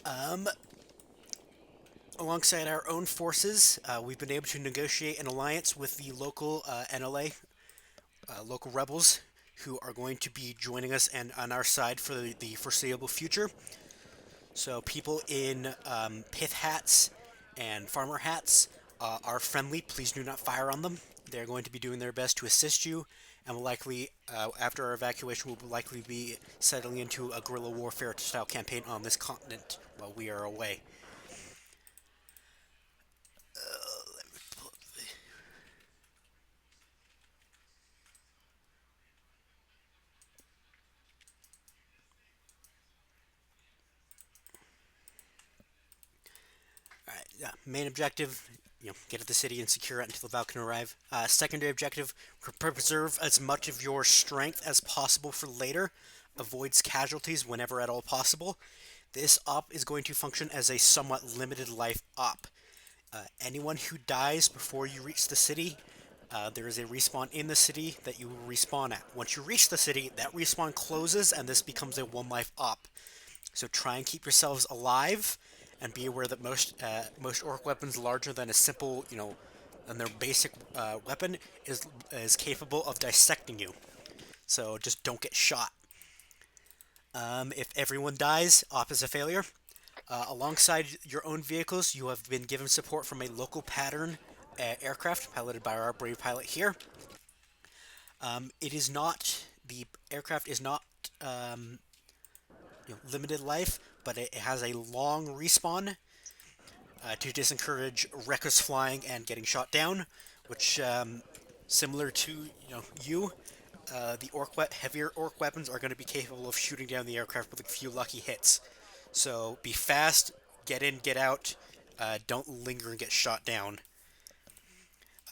Um, Alongside our own forces, we've been able to negotiate an alliance with the local NLA, local rebels, who are going to be joining us and on our side for the foreseeable future. So people in pith hats and farmer hats are friendly. Please do not fire on them. They're going to be doing their best to assist you, and will likely, after our evacuation, will likely be settling into a guerrilla warfare style campaign on this continent while we are away. Let me pull up the All right, yeah. Main objective, get to the city and secure it until the Val can arrive. Secondary objective, preserve as much of your strength as possible for later. Avoids casualties whenever at all possible. This op is going to function as a somewhat limited life op. Anyone who dies before you reach the city, there is a respawn in the city that you will respawn at. Once you reach the city, that respawn closes and this becomes a one life op. So try and keep yourselves alive, and be aware that most orc weapons larger than a simple, than their basic weapon is capable of dissecting you. So just don't get shot. If everyone dies, op is a failure. Alongside your own vehicles, you have been given support from a local pattern aircraft piloted by our brave pilot here. It is not the aircraft is not limited life, but it has a long respawn to discourage reckless flying and getting shot down, which similar to the heavier orc weapons are going to be capable of shooting down the aircraft with a few lucky hits. So be fast, get in, get out, don't linger and get shot down.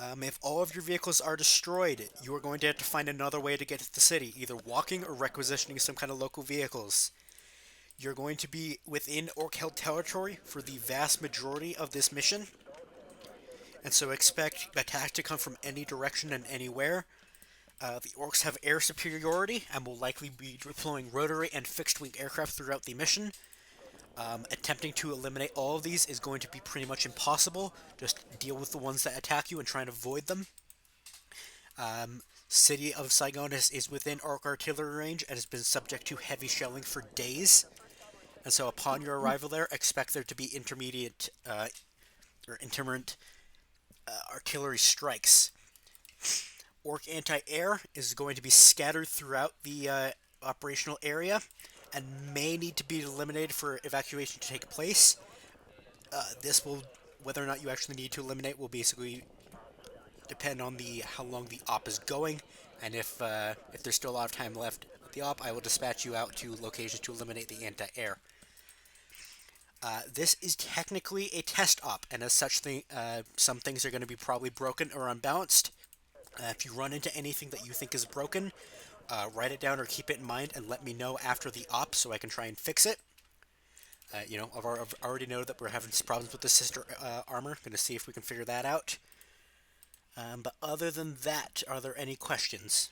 If all of your vehicles are destroyed, you are going to have to find another way to get to the city, either walking or requisitioning some kind of local vehicles. You're going to be within orc-held territory for the vast majority of this mission, and so expect attacks to come from any direction and anywhere. The orcs have air superiority and will likely be deploying rotary and fixed-wing aircraft throughout the mission. Attempting to eliminate all of these is going to be pretty much impossible. Just deal with the ones that attack you and try and avoid them. City of Saigonus is within orc artillery range and has been subject to heavy shelling for days. And so upon your arrival there, expect there to be intermediate or intermittent artillery strikes. Orc anti-air is going to be scattered throughout the operational area and may need to be eliminated for evacuation to take place. This will, whether or not you actually need to eliminate, will basically depend on the how long the op is going, and if there's still a lot of time left with the op, I will dispatch you out to locations to eliminate the anti-air. This is technically a test op, and as such, some things are going to be probably broken or unbalanced. If you run into anything that you think is broken, write it down or keep it in mind and let me know after the op so I can try and fix it. I've already noted that we're having problems with the sister armor. Going to see if we can figure that out. But other than that, are there any questions?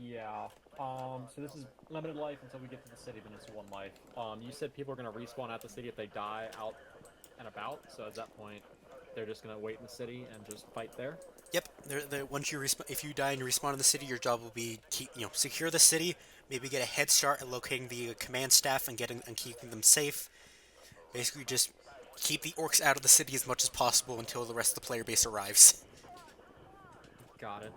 Yeah. So this is limited life until we get to the city, then it's one life. You said people are gonna respawn at the city if they die out and about. So at that point, they're just gonna wait in the city and just fight there. Yep. Once if you die and you respawn in the city, your job will be secure the city. Maybe get a head start at locating the command staff and keeping them safe. Basically, just keep the orcs out of the city as much as possible until the rest of the player base arrives. Got it.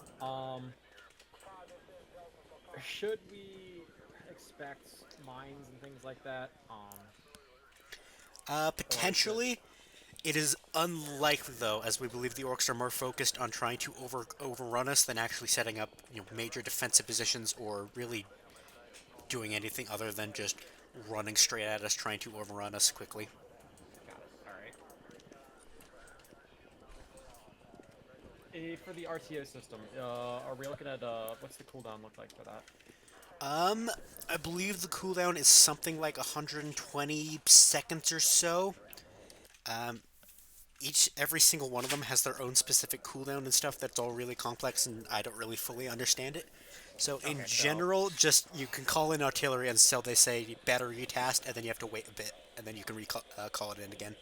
Should we expect mines and things like that? Or is it? Potentially, it is unlikely though, as we believe the orcs are more focused on trying to overrun us than actually setting up major defensive positions or really doing anything other than just running straight at us, trying to overrun us quickly. Got it. All right. For the RTO system, are we looking at what's the cooldown look like for that? Um, I believe the cooldown is something like 120 seconds or so. Um, every single one of them has their own specific cooldown and stuff that's all really complex, and I don't really fully understand it. So in Okay, so general, just you can call in artillery until they say battery tasked, and then you have to wait a bit, and then you can call it in again.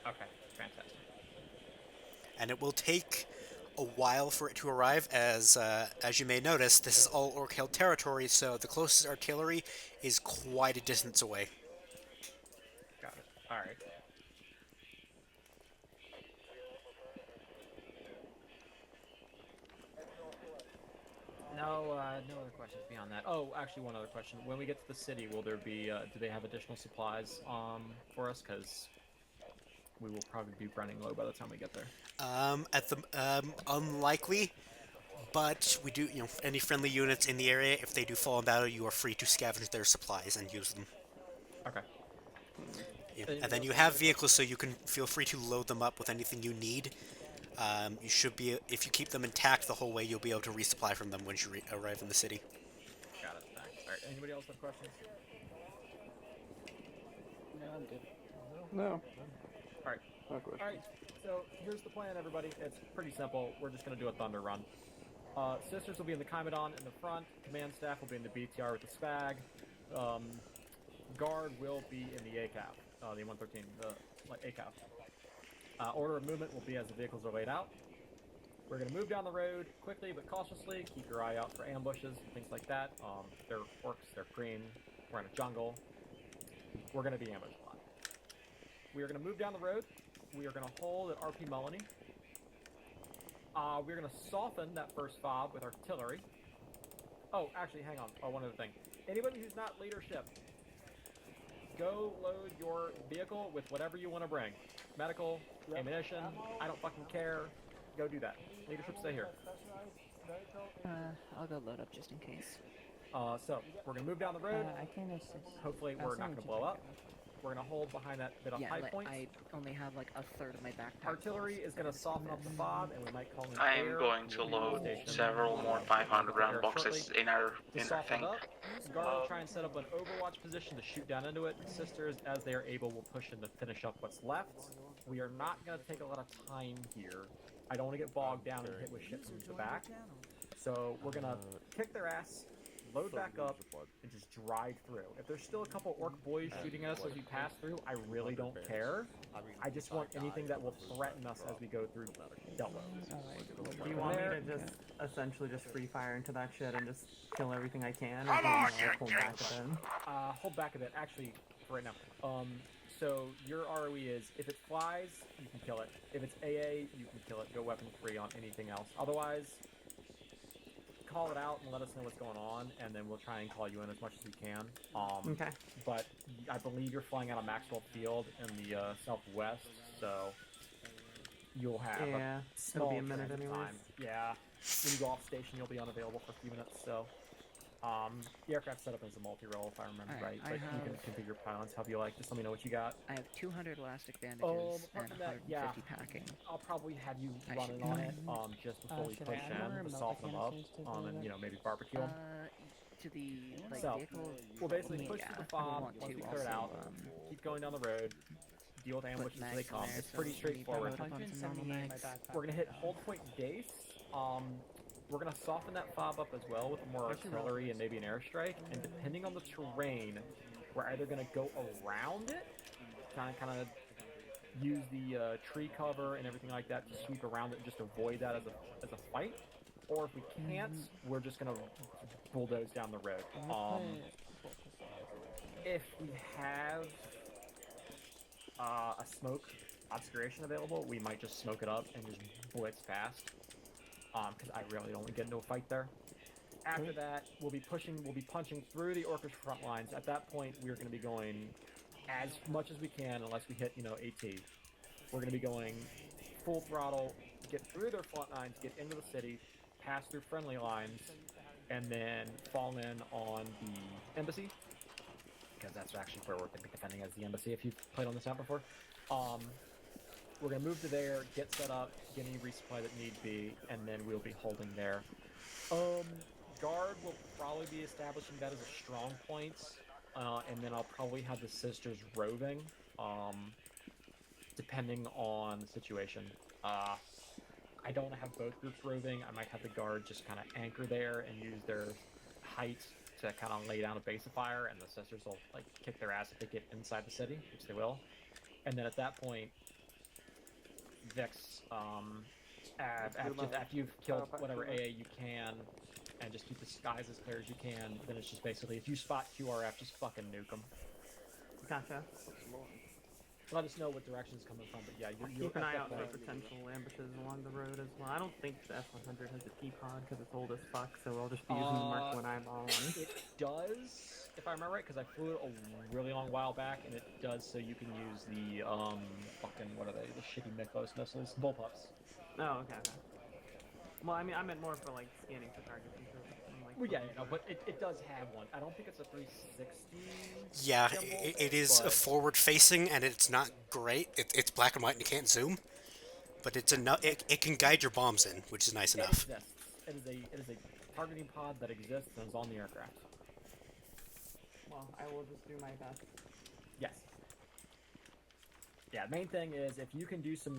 okay, fantastic. And it will take a while for it to arrive, as you may notice, this is all orc-held territory, so the closest artillery is quite a distance away. Got it. All right. No, no other questions beyond that. Oh, actually, one other question. When we get to the city, will there be? Do they have additional supplies for us? Because we will probably be running low by the time we get there. At the unlikely, but we do, any friendly units in the area, if they do fall in battle, you are free to scavenge their supplies and use them. Okay. Yeah. And Anybody then else you have any have other vehicles, questions? so you can feel free to load them up with anything you need. You should be, if you keep them intact the whole way, you'll be able to resupply from them once you arrive in the city. Got it. Thanks. All right. Anybody else have questions? No, I'm good. No, All right. not good. All right. So here's the plan, everybody. It's pretty simple. We're just gonna do a thunder run. Sisters will be in the Chimadon in the front. Command staff will be in the BTR with the Spag. Guard will be in the ACAF, the 113, the ACAF. Order of movement will be as the vehicles are laid out. We're going to move down the road quickly but cautiously. Keep your eye out for ambushes and things like that. They're orcs, they're green. We're in a jungle. We're going to be ambushed a lot. We are going to move down the road. We are going to hold at RP Melanie. We're going to soften that first fob with artillery. Oh, actually, hang on. Oh, one other thing. Anybody who's not leadership, go load your vehicle with whatever you want to bring. Medical, ammunition, I don't fucking care. Go do that. Leadership, stay here. I'll go load up just in case. So, we're going to move down the road. I can assist. Hopefully, we're not going to blow up. We're going to hold behind that bit of Yeah, high point. I only have like a third of my backpack. Artillery is going to soften up the fob, and we might call in I am air. going to load Station. several more 500 round boxes in our To soften thing. it up, Guard will try and set up an overwatch position to shoot down into it. Sisters, as they are able, will push in to finish up what's left. We are not going to take a lot of time here. I don't want to get bogged down and hit with shit from the back. So we're going to kick their ass, load back up, and just drive through. If there's still a couple orc boys shooting at us as we pass through, I really don't care. I just want anything that will threaten us as we go through dealt with. Do you want me to just essentially just free fire into that shit and just kill everything I can, or do you want me to pull back a bit? Hold back a bit, actually, for right now. So your ROE is, if it flies, you can kill it. If it's AA, you can kill it. Go weapon free on anything else. Otherwise, call it out and let us know what's going on, and then we'll try and call you in as much as we can. Okay. But I believe you're flying out of Maxwell Field in the southwest, so you'll have Yeah, a small it'll be a minute transit anyways. time. Yeah. When you go off station, you'll be unavailable for a few minutes, so... the aircraft setup is a multi-role, if I remember Alright, right, but you can configure pylons however you like. Just let me know what you got. I have 200 elastic bandages apart and from that, 150 yeah. packing. I'll probably have you I running should on be it, fine. just before we should push I add more in to melt soften them up, canisters to and the- maybe barbecue them. To the like So, vehicle. we'll basically push yeah, through the I fob, want once to we clear it out, also, keep going down the road, deal with put ambushes as they mags in come. there, It's so pretty maybe straightforward. load up on some normal mags. We're gonna hit hold point base. We're gonna soften that fob up as well with more artillery and maybe an airstrike. And depending on the terrain, we're either gonna go around it, kind of use the tree cover and everything like that to sweep around it and just avoid that as a fight. Or if we can't, we're just gonna bulldoze down the road. If we have a smoke obscuration available, we might just smoke it up and just blitz fast. Because I really don't want to get into a fight there. After that, we'll be punching through the Orcish front lines. At that point, we're going to be going as much as we can, unless we hit, AT. We're going to be going full throttle, get through their front lines, get into the city, pass through friendly lines, and then fall in on the embassy. Because that's actually where we're going to be defending as the embassy, if you've played on this map before. We're going to move to there, get set up, get any resupply that need be, and then we'll be holding there. Guard will probably be establishing that as a strong point, and then I'll probably have the sisters roving, depending on the situation. I don't have both groups roving. I might have the guard just kind of anchor there and use their height to kind of lay down a base of fire, and the sisters will like kick their ass if they get inside the city, which they will. And then at that point, Vix, after you've killed whatever AA you can, and just keep the skies as clear as you can, then it's just basically if you spot QRF, just fucking nuke them. Gotcha. Let us know what direction it's coming from, but yeah, you're Keep an eye out for point. potential ambushes along the road as well. I don't think the F-100 has a T-pod because it's old as fuck, so I'll just be using the Mark 1 eyeball one. It does, if I remember right, because I flew it a really long while back, and it does so you can use the, fucking, what are they, the shitty Mythos missiles, bullpups. Oh, okay. Well, I mean, I meant more for, like, scanning for targets and stuff. Well, yeah, but it does have one. I don't think it's a 360. Yeah, gimbal, it is but... forward facing, and it's not great. It's black and white, and you can't zoom. But it's enough. It can guide your bombs in, which is nice enough. It exists. It is a targeting pod that exists and is on the aircraft. Well, I will just do my best. Yes. Yeah, main thing is if you can do some,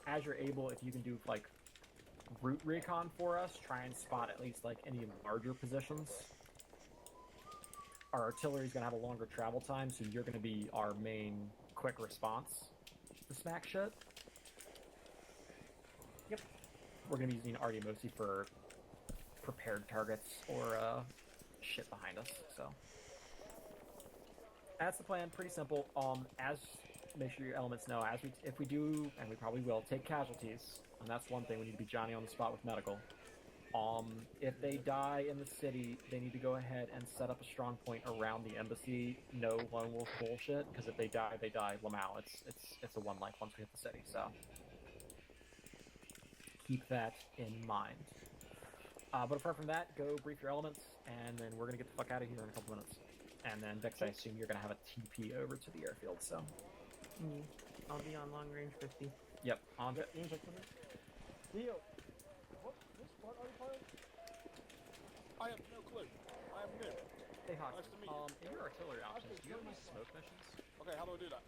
as you're able, if you can do, like, route recon for us, try and spot at least, like, any larger positions. Our artillery's gonna have a longer travel time, so you're gonna be our main quick response to smack shit. Yep. We're gonna be using RD mostly for prepared targets or, shit behind us, so. That's the plan, pretty simple. Make sure your elements know, if we do, and we probably will, take casualties, and that's one thing, we need to be Johnny on the spot with medical. If they die in the city, they need to go ahead and set up a strong point around the embassy. No lone wolf bullshit, because if they die, they die. Lamau, it's a one life once we hit the city, so keep that in mind. But apart from that, go brief your elements, and then we're gonna get the fuck out of here in a couple minutes. And then Vix, I assume you're gonna have a TP over to the airfield, so. I'll be on long range 50. Yep, on it. Leo, what part are you playing? I have no clue. I am new. Hey, Hawk, Nice to meet you. in your artillery options, do you have any smoke missions? Okay, how do I do that?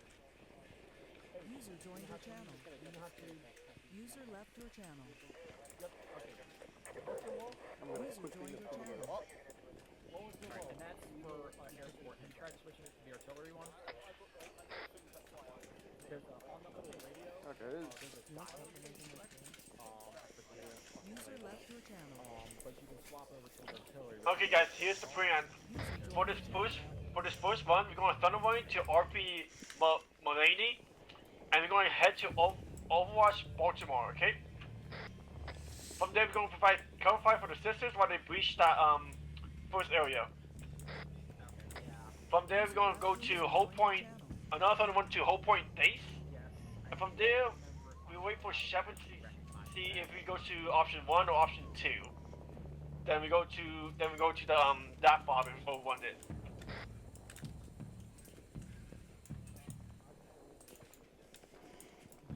User joined your channel. User left your channel. Yep, okay. User joined your channel. What was the Alright, and that's for air support. Have you tried switching it to the artillery one? There's on the little radio. Okay, There's a top User left your channel. but you can swap over to the artillery. Okay guys, here's the plan. For this first one, we're going to Thunderwing to RP Mulaney, and we're going to head to Overwatch Baltimore, okay? From there, we're going to provide cover fire for the sisters while they breach that first area. From there, we're going to go to Whole Point, another Thunderwing to Whole Point Base, and from there, we wait for Shepard to see if we go to option 1 or option 2. Then we go to the that fob and vote one it.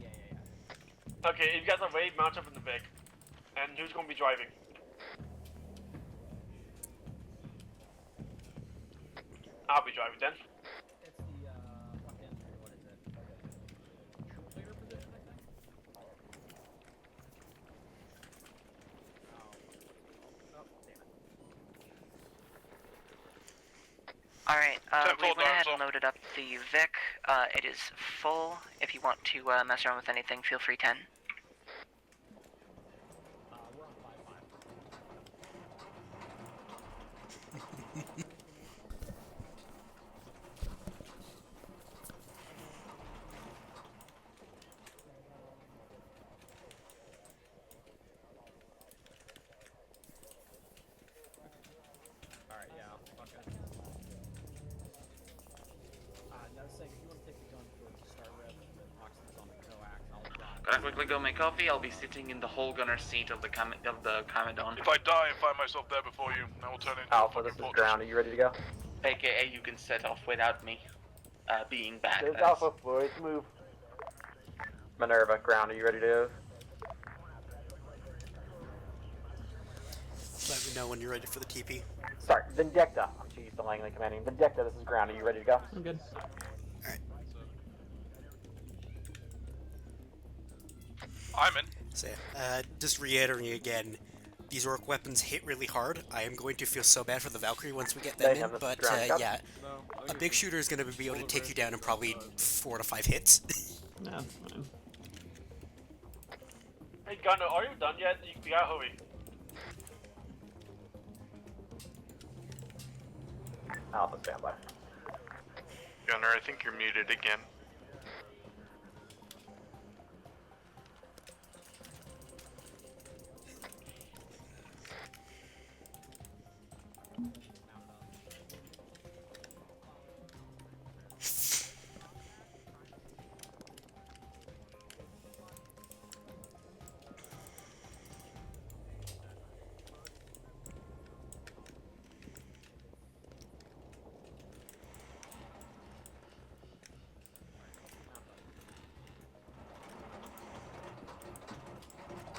Yeah. Okay, you guys are ready, mount up in the Vic. And who's gonna be driving? I'll be driving then. It's the, fucking, what is it? Troop leader position, I think? Oh, damn it. Alright, we Tenfold went ahead Dark and loaded up the Vic. It is full. If you want to mess around with anything, feel free 10. We're on 5-5. Alright, yeah, fuck it. No, I was saying, if you want to take the gun for to start with, and then Hoxton's on the coax, I'll drive. Gotta quickly go make coffee. I'll be sitting in the whole gunner seat of the Commodore. If I die and find myself there before you, I will turn into Alpha, a this fucking is Ground. Are you ready to go? AKA, you can set off without me being back. There's Alpha, boys. Move. Minerva, Ground. Are you ready to go? Let me know when you're ready for the TP. Sorry, Vindicta. I'm too used to Langley commanding. Vindicta, this is Ground. Are you ready to go? I'm good. I'm in. So, just reiterating again, these orc weapons hit really hard. I am going to feel so bad for the Valkyrie once we get them Mayhem, in, this is but ground cup. yeah, No, I a think big it's shooter is going to be able to full of take you risk down in probably outside. 4 to 5 hits. That's fine. Hey Gunner, are you done yet? You gotta hurry. Alpha standby. Gunner, I think you're muted again.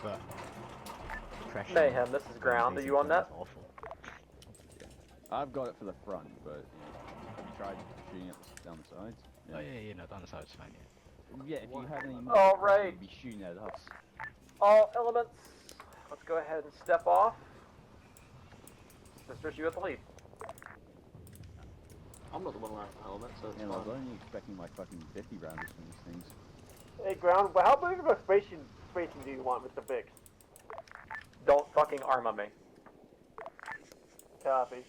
But Mayhem, this is ground. Are you on that? Awful. I've got it for the front, but have you tried shooting it down the sides? Oh yeah, no, down the side's fine. Yeah, if you have any more, All right. you'd be shooting at us. All elements, let's go ahead and step off. Sisters, you at the lead. I'm not the one wearing the helmet, so it's And I was fine. only expecting like fucking 50 rounders from these things. Hey ground, but how big of a spacing do you want, Mr. Biggs? Don't fucking Arma me. Copy.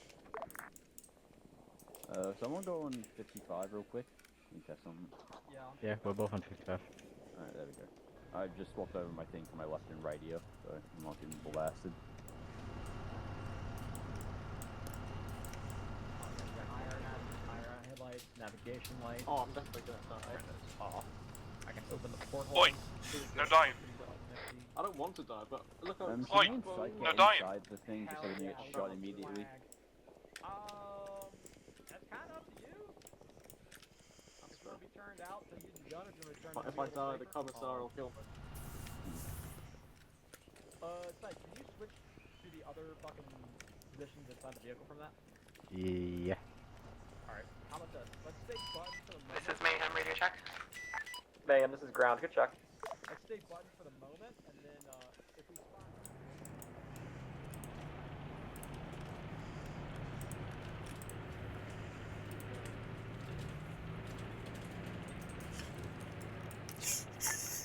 Someone go on 55 real quick. You test something. Yeah, we're both on 55. Alright, there we go. I just swapped over my thing for my left and right ear, so I'm not getting blasted. Higher headlights, navigation lights. Oh, I'm definitely gonna die. Off. I can open the porthole. Oi! No dying. I don't want to die, but look at Can Oi, someone psych no get dying. inside the thing just so they get shot immediately? That's kind of up to you. I'm just gonna be turned out to use the gun if you're gonna If I die, the commissar will kill me. Sai, can you switch to the other fucking positions inside the vehicle from that? Yeah. Alright, how about this? Let's stay button for the moment. This is Mayhem radio check. Mayhem, this is ground. Good check. Let's stay button for the moment, and then, if we spot...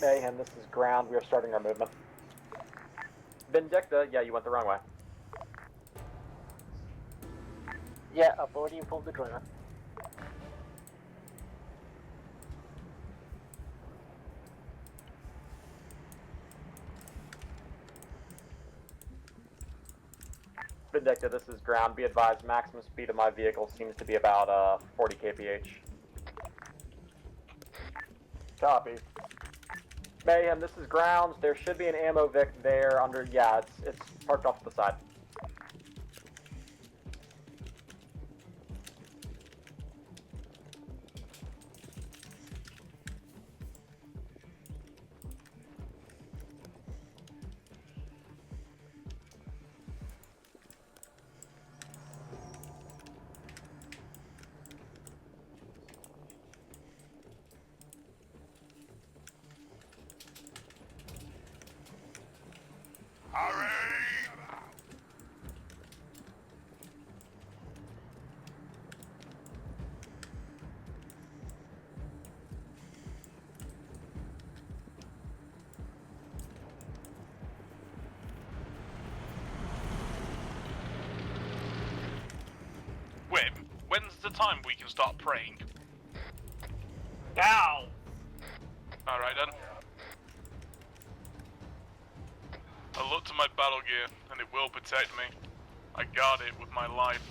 Mayhem, this is ground. We are starting our movement. Vindicta, yeah, you went the wrong way. Yeah, avoiding from the driver. Vindicta, this is ground. Be advised, maximum speed of my vehicle seems to be about 40 kph. Copy. Mayhem, this is grounds. There should be an ammo Vic there under. Yeah, it's parked off to the side. Wait, when's the time we can start praying? Now! Alright then. I look to my battle gear, and it will protect me. I guard it with my life.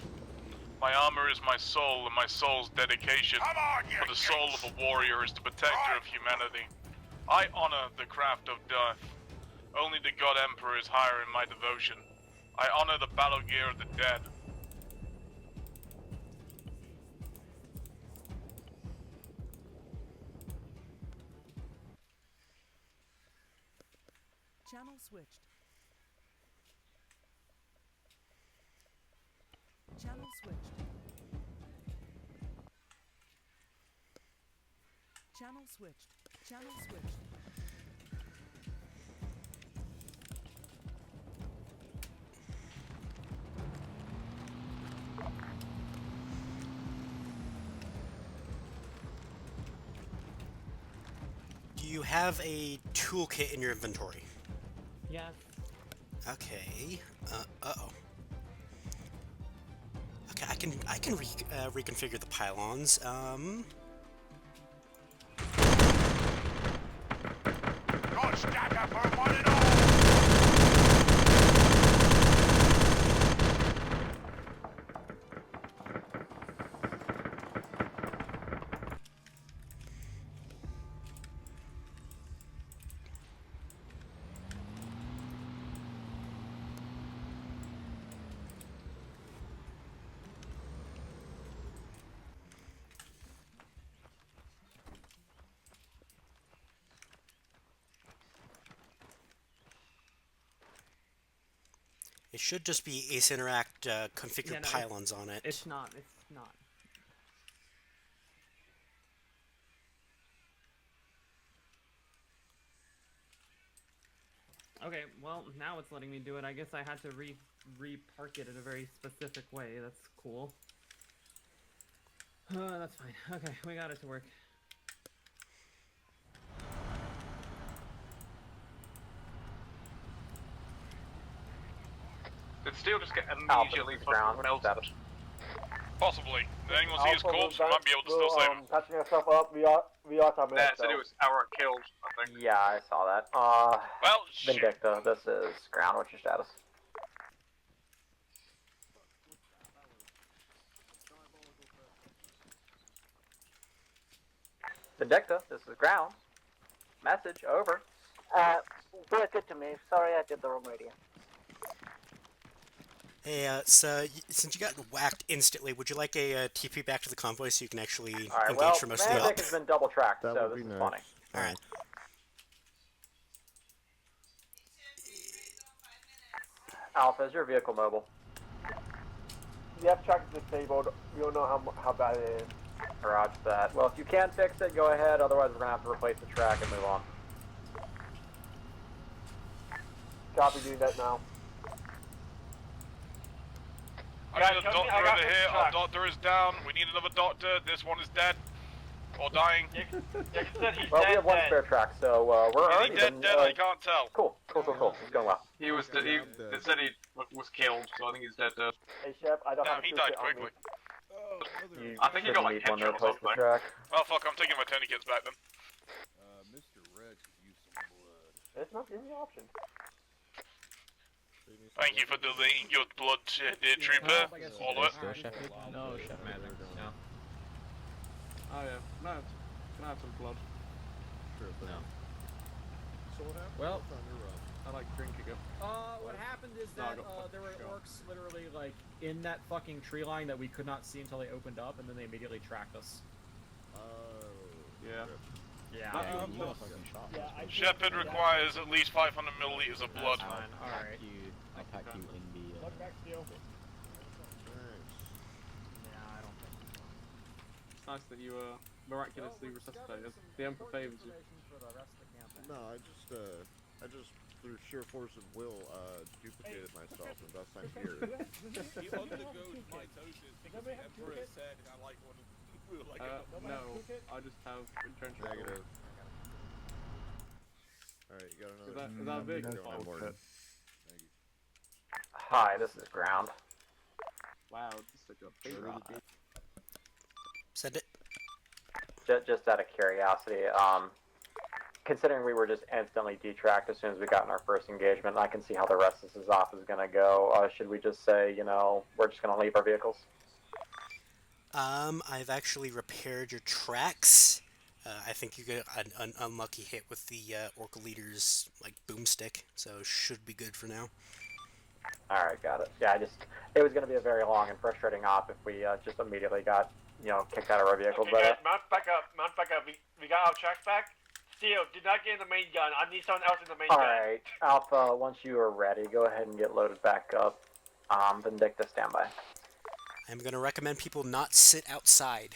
My armor is my soul, and my soul's dedication. For the soul of a warrior is the protector of humanity. I honor the craft of death. Only the God Emperor is higher in my devotion. I honor the battle gear of the dead. Channel switched. Channel switched. Channel switched. Channel switched. you have a toolkit in your inventory? Yes. Okay. Uh-oh. Okay, I can reconfigure the pylons. Got stacker for one and all! It should just be Ace Interact configured Yeah, no, pylons on it. It's not. It's not. Okay, well, now it's letting me do it. I guess I had to re-park it in a very specific way. That's cool. That's fine. Okay, we got it to work. Did Steel just get Alpha, immediately this is put ground. everyone else? Status. Possibly. Did anyone see his Alpha, corpse? We we'll might be able to still save him. patching yourself up. We are 10 Nah, minutes. it said it was Arma killed, I think. Yeah, I saw that. Well, shit. Vindicta, this is ground. What's your status? Vindicta, this is ground. Message, over. Good to me. Sorry, I did the wrong radio. Hey, so since you got whacked instantly, would you like a TP back to the convoy so you can actually Alright, engage well, for most of the Mantic up? has been double tracked, That so would this be is nice. funny. Alright. Alpha, is your vehicle mobile? The F track is disabled. We don't know how bad it is. Roger that. Well, if you can fix it, go ahead. Otherwise, we're going to have to replace the track and move on. Copy, doing that now. I need a doctor over here. Our doctor is down. We need another doctor. This one is dead. Or dying. Well, we have one spare track, so we're Is already he dead? I can't tell. Cool. It's going well. He was, he said he was killed, so I think he's dead. Hey, Chef, I don't Damn, have a he toolkit died on me. quickly. You I think he got, like, shouldn't need one to headshot or replace the something. track. Oh fuck, I'm taking my tourniquets back then. Mr. Rex has used some blood. It's not giving me an option. Thank you for donating your blood, dear trooper. All of it. No, Chef Magic. No. Oh yeah. No, can I have some blood? Sure thing. No. So what happened? Well, on your run? I like drinking it. What happened is No, I that got there were fucking orcs literally like in that fucking tree line that we could not see until they opened up, and then they immediately tracked us. Oh. Yeah. Yeah. You got fucking shot. Shepard requires at least 500 milliliters of blood. Fine. All right. I'll pack you in the. Look back, Steel. Yeah, I don't think. It's nice that you miraculously resuscitated. The Emperor favors you. No, I just through sheer force of will, duplicated myself, and thus I'm here. He undergoes mitosis because the Emperor is sad and I like one of No, I just have intention. Negative. Alright, you got another. Is that big? Go on, Morton. Thank you. Hi, this is ground. Wow, just like a big rock. Send it. Just out of curiosity, considering we were just instantly detracked as soon as we got in our first engagement, I can see how the rest of this off is going to go. Should we just say, you know, we're just going to leave our vehicles? I've actually repaired your tracks. I think you got an unlucky hit with the Orca leader's like boomstick, so should be good for now. Alright, got it. Yeah, it was going to be a very long and frustrating op if we just immediately got, you know, kicked out of our vehicles. Okay, guys, mount back up. We got our tracks back. Steel, did not get in the main gun. I need someone else in the main gun. Alright, Alpha, once you are ready, go ahead and get loaded back up. Vindicta, standby. I'm going to recommend people not sit outside.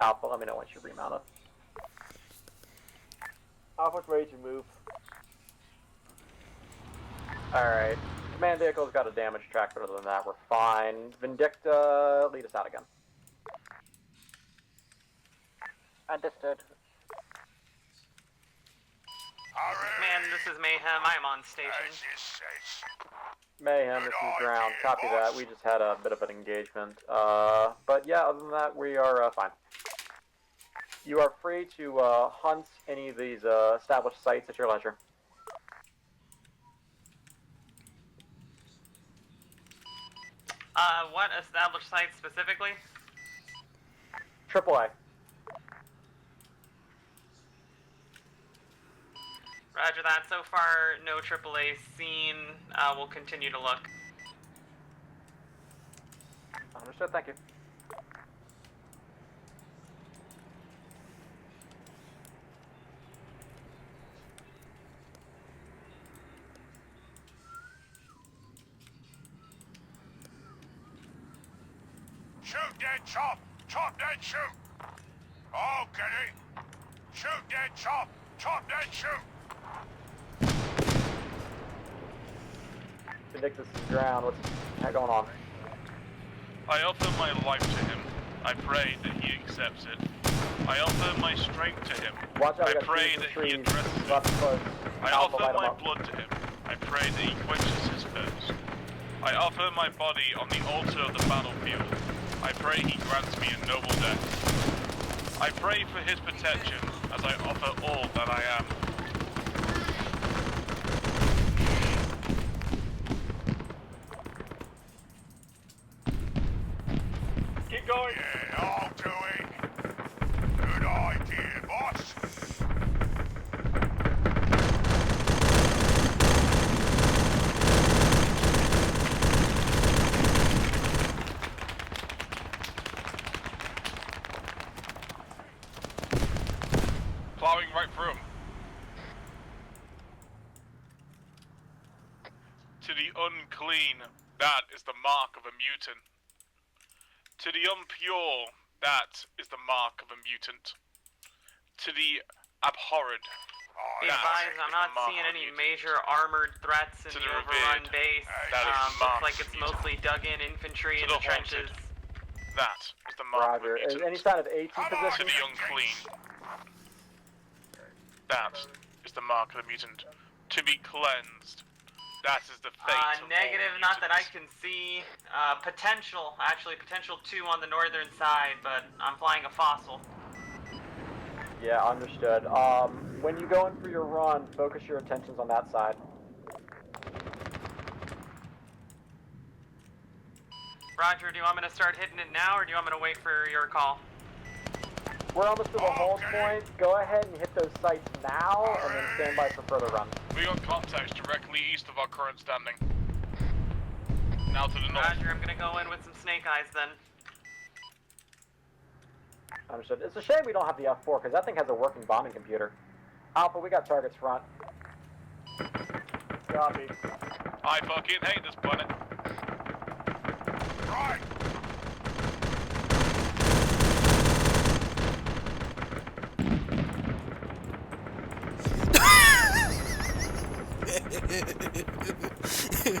Alpha, let me know once you remount it. Alpha's ready to move. Alright. Command vehicle's got a damage track, but other than that, we're fine. Vindicta, lead us out again. Understood. Man, this is Mayhem. I am on station. Mayhem, this is ground. Copy that. We just had a bit of an engagement. But yeah, other than that, we are fine. You are free to hunt any of these established sites at your leisure. What established sites specifically? AAA. Roger that. So far, no AAA seen. We'll continue to look. Understood, thank you. Shoot, dead, chop! Chop, dead, shoot! Oh, get it! Shoot, dead, chop! Chop, dead, shoot! Vindictus is ground. What's going on? I offer my life to him. I pray that he accepts it. I offer my strength to him. Watch out, I pray that he addresses it. I offer my blood to him. I pray that he quenches his thirst. I offer my body on the altar of the battlefield. I pray he grants me a noble death. I pray for his protection as I offer all that I am. Keep going. Yeah, I'll do it. Good idea, boss. Plowing right through him. To the unclean, that is the mark of a mutant. To the impure, that is the mark of a mutant. To the abhorred, Be advised, I'm not seeing any major armored threats in the overrun base. Looks like it's mostly dug-in infantry in the trenches. that is the mark Roger. of a mutant. Any sign of AT To position? the unclean, that is the mark of the mutant. To be cleansed, that is the fate of Negative, all not that I mutants. can see. Potential 2 on the northern side, but I'm flying a fossil. Yeah, understood. When you go in for your run, focus your attentions on that side. Roger, do you want me to start hitting it now, or do you want me to wait for your call? We're almost to the hold point. Go ahead and hit those sites now, and then stand by for further runs. We got contacts directly east of our current standing. Now to the north. Roger, I'm gonna go in with some snake eyes then. Understood. It's a shame we don't have the F4, because that thing has a working bombing computer. Alpha, we got targets front. Copy. I fucking hate this planet. Right.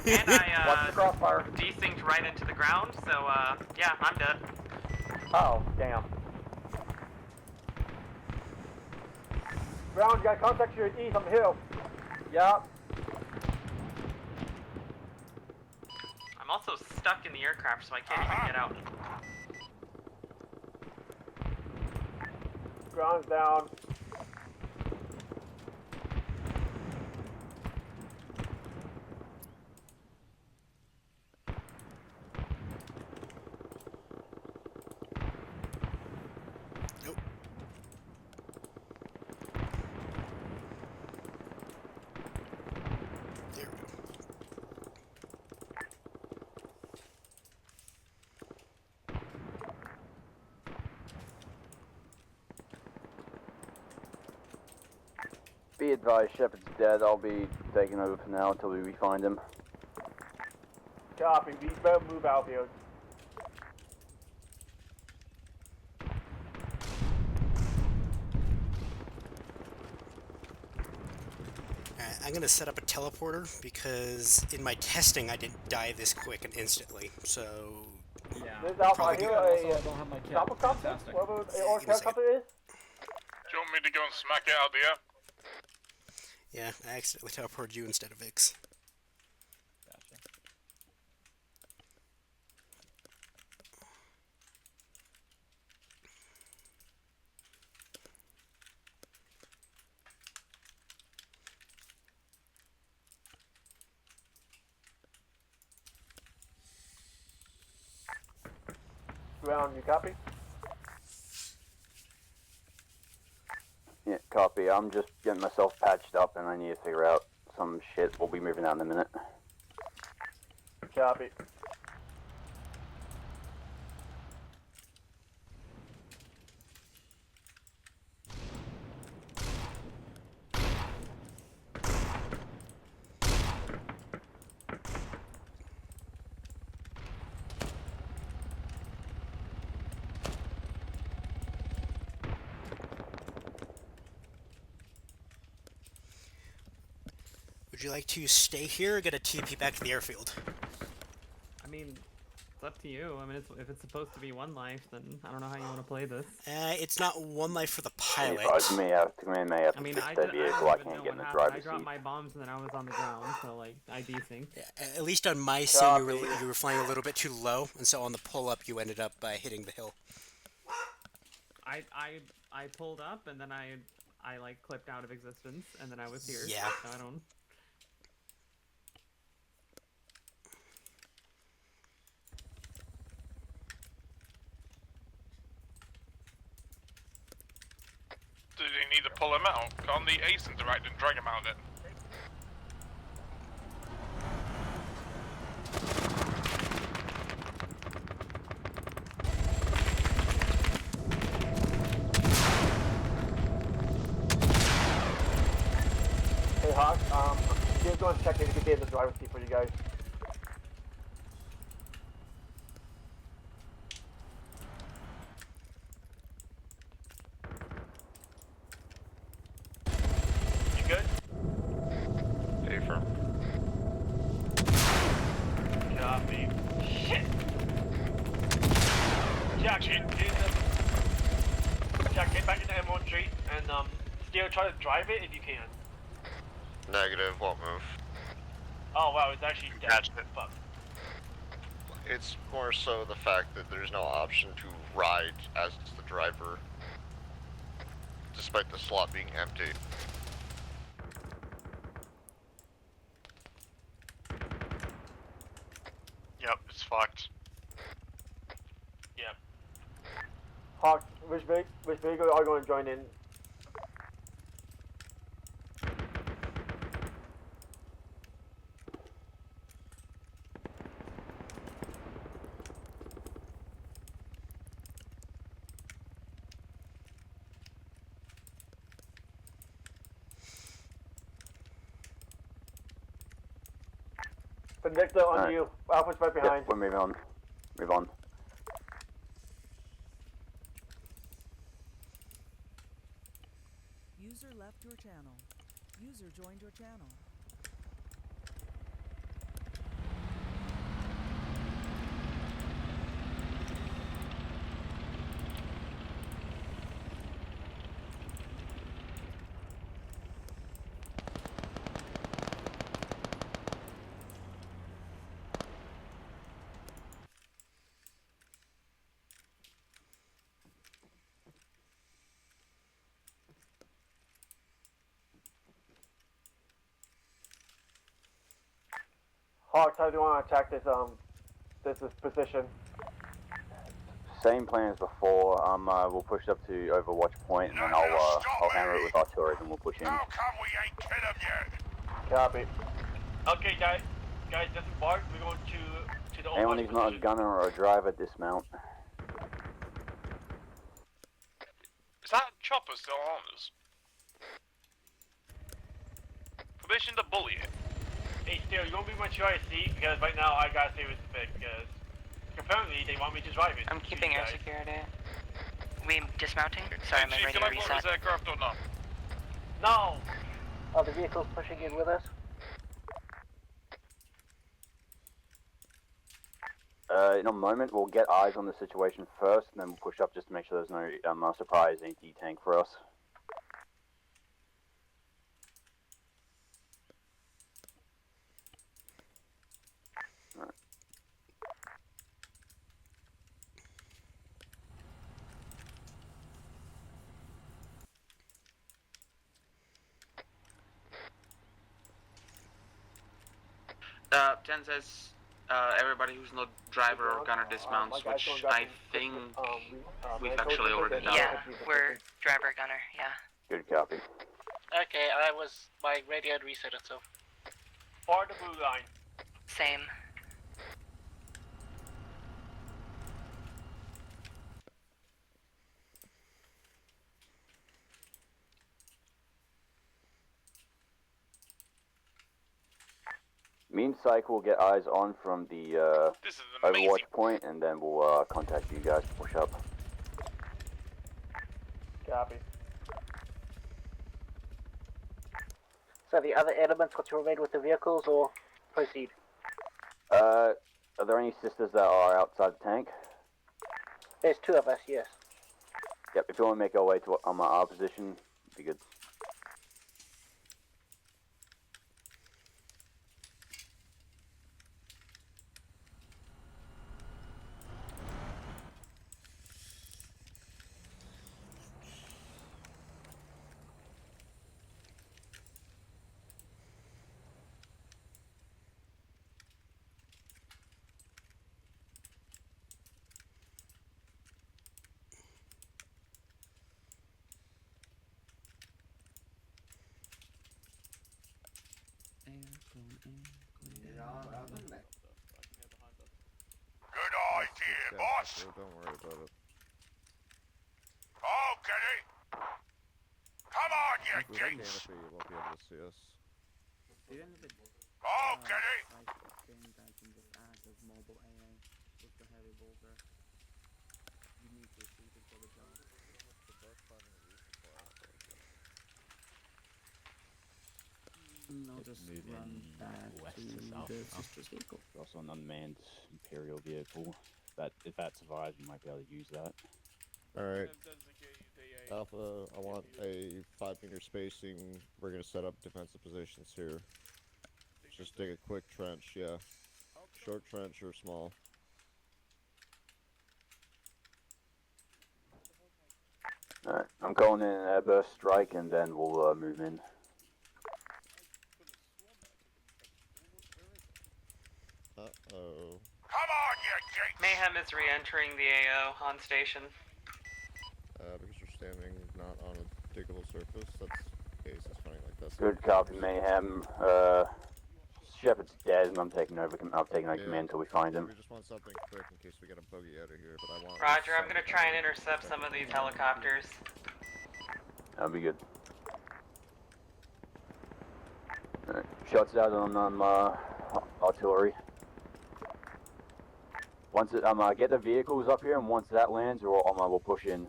And I, Watch the crossfire. desynced right into the ground, so, yeah, I'm dead. Oh, damn. Ground, you got contact here at east on the hill. Yup. I'm also stuck in the aircraft, so I can't even get out. Ground's down. There we go. Be advised, Shepard's dead. I'll be taking over for now until we find him. Copy. These better move outfield. I'm gonna set up a teleporter because in my testing I didn't die this quick and instantly. So Yeah. There's Alpha. I probably hear Also, I a don't have my kit. chopper company, Fantastic. whatever Give me a or second. company is. Do you want me to go and smack it out of the air? Yeah, I accidentally teleported you instead of Vix. Gotcha. Ground, you copy? Yeah, copy. I'm just getting myself patched up and I need to figure out some shit. We'll be moving out in a minute. Copy. Would you like to stay here or get a TP back to the airfield? I mean, it's up to you. I mean, if it's supposed to be one life, then I don't know how you want to play this. It's not one life for the pilot. I may have to I mean, I fix don't that vehicle. I even know can't get in what the happened. I driver's dropped seat. my bombs and then I was on the ground, so like, I desync. At least on my sim, you were flying a little bit too low, and so on the pull-up you ended up hitting the hill. I pulled up and then I like clipped out of existence and then I was here. Yeah. So I don't. Do you need to pull him out? Can't the ace interact and drag him out then? Hey Hawk, just go and check if you can be in the driver's seat for you guys. You good? Stay firm. Copy. Shit! Jack, Jack, get back in the M1 tree and still try to drive it if you can. Negative, won't move. Oh wow, it's actually dead. Gotcha. Fuck. It's more so the fact that there's no option to ride as the driver, despite the slot being empty. Yep, it's fucked. Yep. Hawk, which vehicle are you going to join in? Victor, on you. Alpha's right behind. Yep, we're moving on. Move on. User left your channel. User joined your channel. Hawks, how do you want to attack this position? Same plan as before. We'll push up to Overwatch Point, and then I'll hammer it with artillery, and we'll push in. How come we ain't killed him yet? Copy. Okay, guys, disembark. We're going to the Anyone Overwatch who's not a position. gunner or a driver, dismount. Is that chopper still on us? Permission to bully it. Hey, still, you won't be my TRC because right now I gotta stay with the Vic because apparently they want me to drive it. I'm keeping You air guys. security. We dismounting? Sorry, Hey, am I Chief, ready can to I blow this reset? aircraft or not? No! Are the vehicles pushing in with us? In a moment, we'll get eyes on the situation first, and then we'll push up just to make sure there's no surprise anti-tank for us. Jen says everybody who's not driver or gunner dismounts, which I think we've actually already done. Yeah, we're driver gunner, yeah. Good copy. Okay, my radio had reset itself. For the blue line. Same. Me and Psych will get eyes on from the Overwatch point, and then we'll contact you guys to push up. Copy. So the other elements got to remain with the vehicles or proceed? Are there any sisters that are outside the tank? There's 2 of us, yes. Yep, if you want to make our way to our position, it'd be good. Good idea, boss. So don't worry about it. Okay. Come on, you With the dinks. canopy, you won't be able to see us. Okay. I'll just run back west to south. The sister's vehicle. Also an unmanned Imperial vehicle. If that survives, we might be able to use that. Alright. Alpha, I want a 5-meter spacing. We're gonna set up defensive positions here. Just dig a quick trench, yeah. Short trench or small. Alright, I'm calling in an airburst strike, and then we'll move in. Come Uh-oh. on, you dinks. Mayhem is re-entering the AO on station. Because you're standing not on a diggable surface, that's the case, it's funny like this. Good copy, Mayhem. Shepard's dead, and I'm taking over. I'm taking command until we find him. We just want something quick in case we get a bogey out of here, but I want... Roger, I'm gonna try and intercept some of these helicopters. That'll be good. Alright, shots out on artillery. Once it, get the vehicles up here, and once that lands, we'll push in.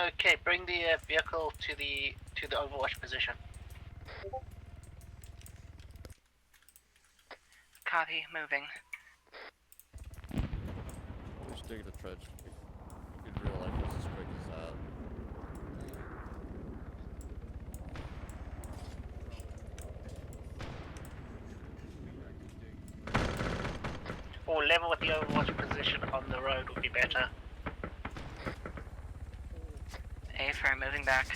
Okay, bring the vehicle to the Overwatch position. Copy, moving. Just dig the trench. You can realize this as quick as that. Or level with the Overwatch position on the road would be better. A-firm, moving back.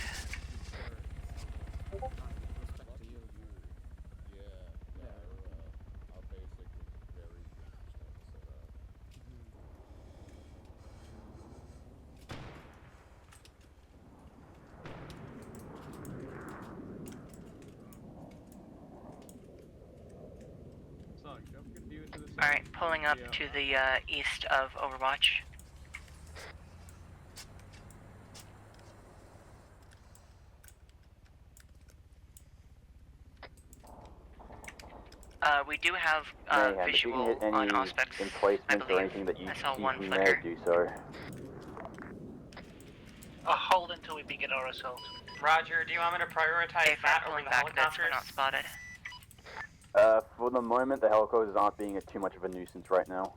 Alright, pulling up to the east of Overwatch. We do have Mayhem, visual if you can on hit any Auspex. emplacements or anything that you I saw one may flicker. do so. hold until we begin our assault. Roger, do you want me to prioritize that over the helicopters? Not spotted. For the moment, the helicopters aren't being too much of a nuisance right now.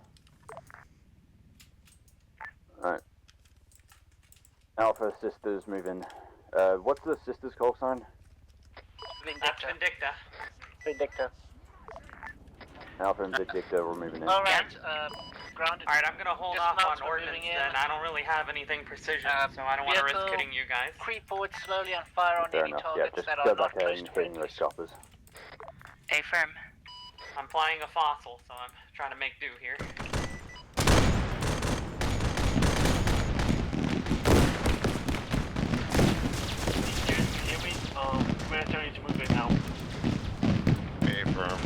Alright. Alpha, sisters, move in. What's the sisters' call sign? That's Vindicta. Vindicta. Alpha and Vindicta, we're moving in. Alright, grounded. Alright, I'm gonna hold off on ordnance then. I don't really have anything precision, so I don't want to risk hitting you guys. Creep forward slowly and fire on Fair any enough, targets just that go are not back there close and to hitting those choppers. Affirm. I'm flying a fossil, so I'm trying to make do here. Hear me? Commander needs to move in now. Affirm.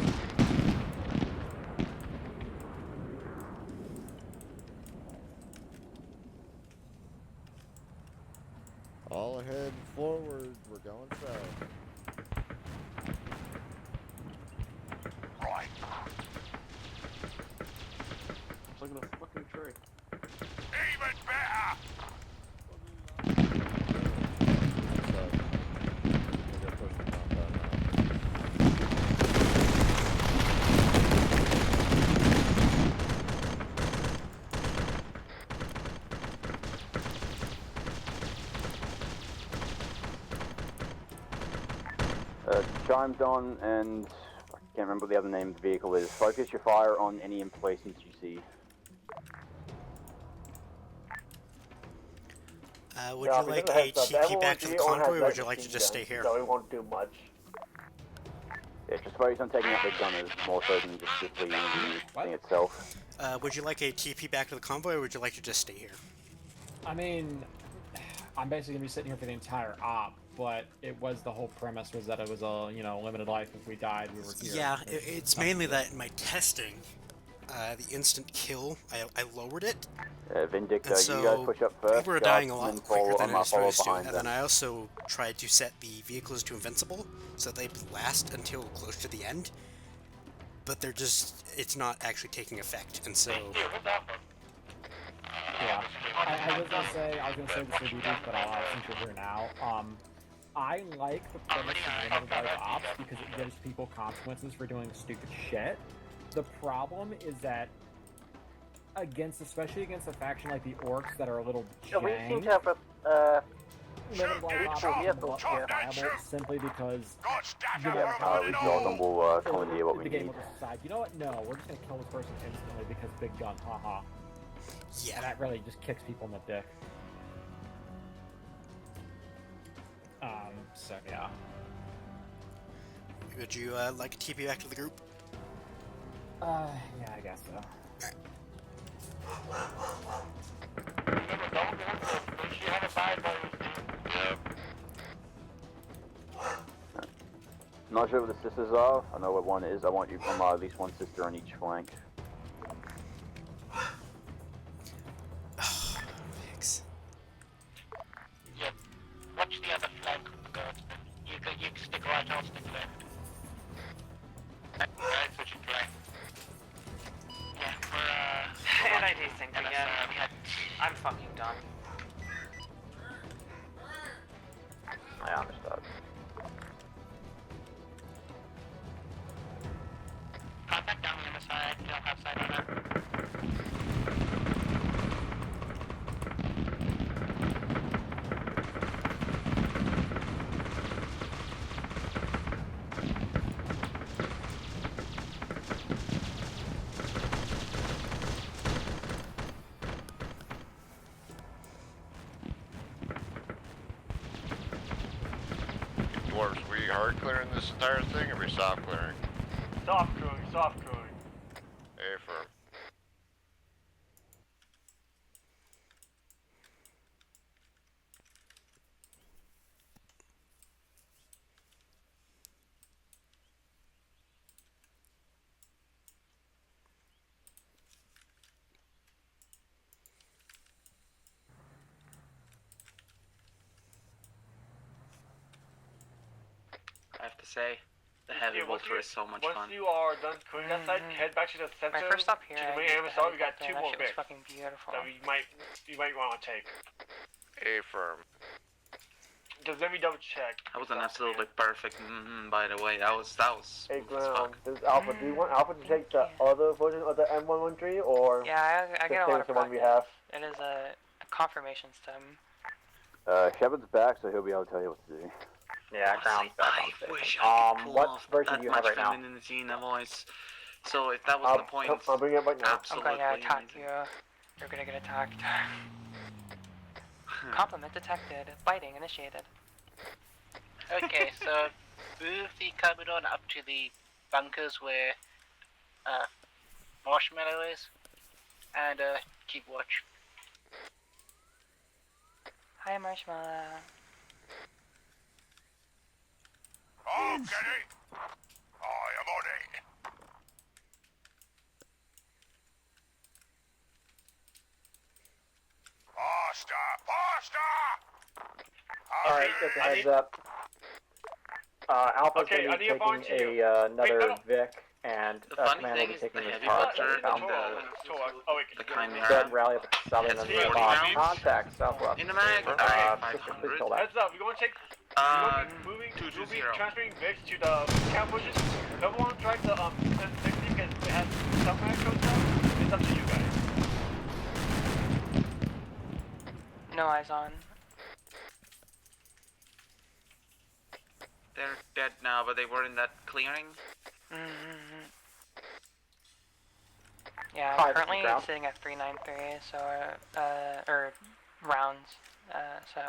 All ahead forward, we're going south. Right. It's like a fucking tree. Even better. Chimed on, and I can't remember what the other name of the vehicle is. Focus your fire on any emplacements you see. Would you like a TP back to the convoy, or would you like to just stay here? So we won't do much. Yeah, just focus on taking out the gunners more so than just leaving the thing itself. Would you like a TP back to the convoy, or would you like to just stay here? I mean, I'm basically gonna be sitting here for the entire op, but it was the whole premise was that it was a limited life. If we died, we were here. Yeah, it's mainly that in my testing, the instant kill, I lowered it. Vindicta, And so you guys push up first. people were dying a lot then quicker follow than on I was follow supposed to, behind and them. then I also tried to set the vehicles to invincible, so they last until close to the end. But it's not actually taking effect, and so... Yeah, I was gonna say this to DB, but since you're here now, I like the premise of limited life ops because it gives people consequences for doing stupid shit. The problem is that especially against a faction like the orcs that are a little We seem jang, to have a limited life ops are somewhat viable simply because We got them, we'll commandeer what we the game need. will decide, you know what, no, we're just gonna kill this person instantly because big gun, haha. Yeah. And that really just kicks people in the dick. So yeah. Would you like a TP back to the group? Yeah, I guess so. Not sure what the sisters are. I know what one is. I want you from at least one sister on each flank. Thanks. Yep. Watch the other flank. You can stick right, I'll stick left. Right, switching flank. Yeah, we're Anti-desynced again. I'm fucking done. I understand. contact down the other side. You don't have sight on it. Dwarves, we hard clearing this entire thing, or we soft clearing? Soft cooling, soft cooling. Affirm. I have to say, the heavy bolter is so much fun. Once you are done cooling that side, head back to the center. My first stop here, to the I main used area the side, we got helicopter, two that more shit was bits fucking beautiful. that you might want to take. Affirm. Just let me double check. That was an absolutely perfect. By the way, that was Hey, smooth as Ground, fuck. this is Alpha. Do you want Alpha to take the other version of the M113, or Yeah, I just get a stay lot with of the one we practice. have? It is a confirmation stem. Shepard's back, so he'll be able to tell you what to do. Yeah, Ground's back on I wish station. I could pull What off version that do you have much right now? femininity in a voice. So if that was the point, I'll bring it up right now. I'm absolutely going to attack amazing. you. You're gonna get attacked. Compliment detected. Biting initiated. Okay, so move the Carbidon up to the bunkers where Marshmallow is, and keep watch. Hi, Marshmallow. Okay. I am on it. Faster! Alright, just a heads up. Alpha's Okay, I going to need be a phone taking too. another Vic, and The funny Command thing will be is the taking this heavy pod bolter that we found. the Chimera. Dead rally at the southern end of the It's box. rounds. Contact southwest. In the mag, Sister, please kill that. Heads up, we're going to take. We'll be transferring Vix to the camp bushes. Whoever wants to try the 60 because it has some kind of code stuff. It's up to you guys. No eyes on. They're dead now, but they were in that clearing. Yeah, Hi, I'm currently this is Ground. sitting at 393, so or rounds. So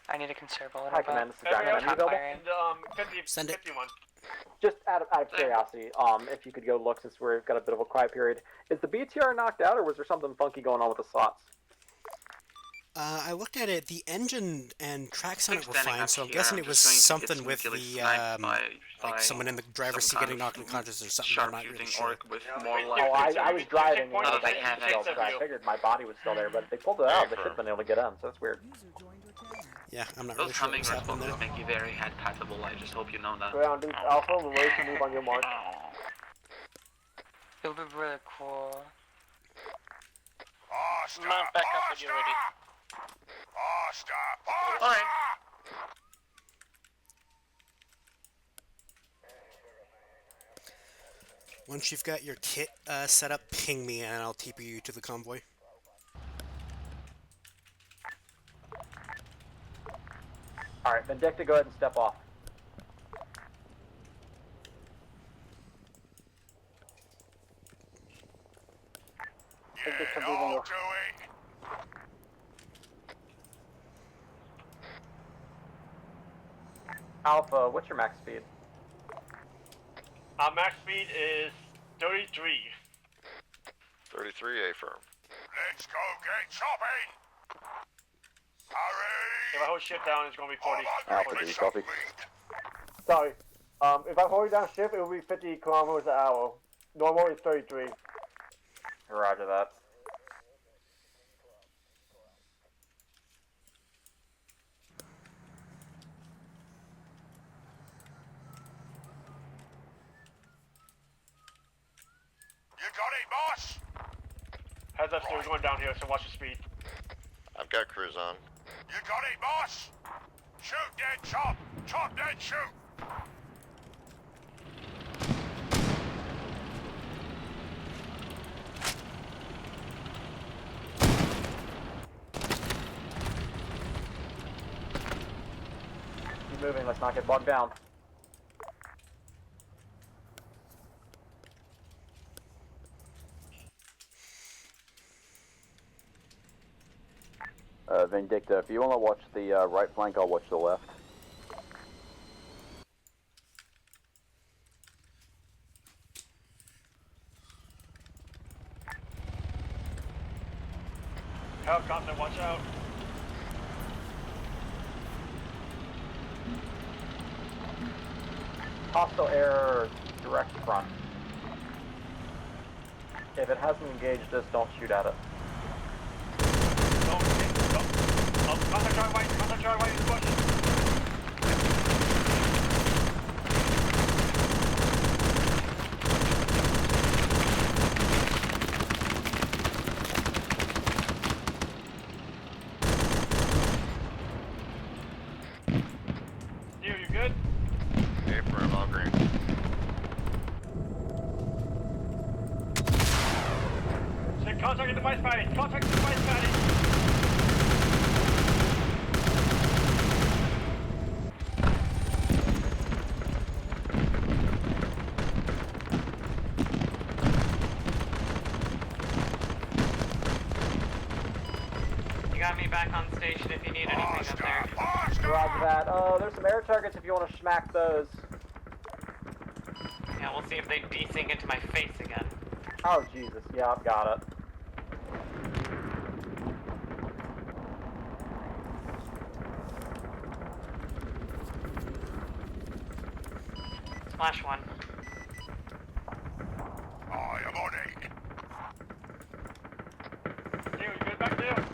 I need to conserve a little Hi, bit. Command, this is Ground. Are you available? Send it. 51. Just out of curiosity, if you could go look since we've got a bit of a quiet period, is the BTR knocked out, or was there something funky going on with the slots? I looked at it. The engine and tracks on it were Standing fine, up so I'm here, guessing I'm it was just going to get something with some the by someone in the driver's seat some getting kind knocked unconscious or something. I'm not really sharpshooting sure. orc with more like. Oh, I was driving when Oh, I was they have killed, it. so I figured my body was still there, but if they pulled it out, they should have been able to get in, so that's weird. Yeah, I'm not Those really sure what was hummingbirds happening there. will make you very head patable. I just hope you know that. Ground, this is Alpha. We're ready to move on your mark. It would be really cool. Mount back up when you're ready. Alright. Once you've got your kit set up, ping me and I'll TP you to the convoy. Alright, Vindicta, go ahead and step off. I'll do it. Alpha, what's your max speed? Our max speed is 33. 33, A firm. Let's go get chopping. Hurry! If I hold shit down, it's going to be 40. Alpha, do you copy? Sorry. If I hold down shift, it will be 50 kilometers an hour. Normal is 33. Roger that. You got it, boss? Heads up, we're going down here, so watch the speed. I've got cruise on. You got it, boss? Shoot, dead, chop. Chop, dead, shoot. Keep moving, let's not get bogged down. Vindicta, if you want to watch the right flank, I'll watch the left. Helicopter, watch out. Hostile air direct front. If it hasn't engaged this, don't shoot at it. Contact drive right in the bush. Contact device patty! Contact device patty! You got me back on station if you need anything up there. Roger that. There's some air targets if you want to smack those. Yeah, we'll see if they desync into my face again. Oh, Jesus. Yeah, I've got it. Splash one. I am on it. Leo, you good back there?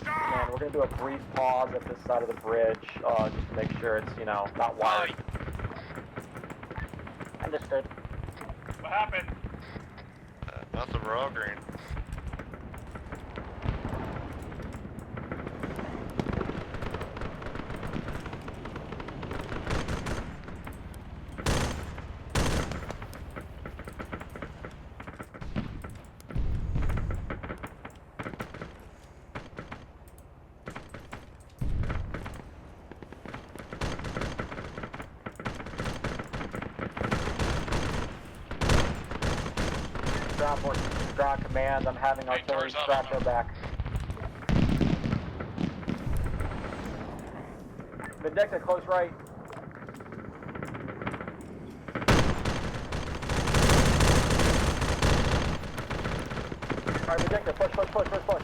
Man, we're gonna do a brief pause at this side of the bridge, just to make sure it's, not wired. Understood. What happened? Nothing, we're all green. Ground command, I'm having artillery track their back. Vindicta, close right. Alright, Vindicta, push.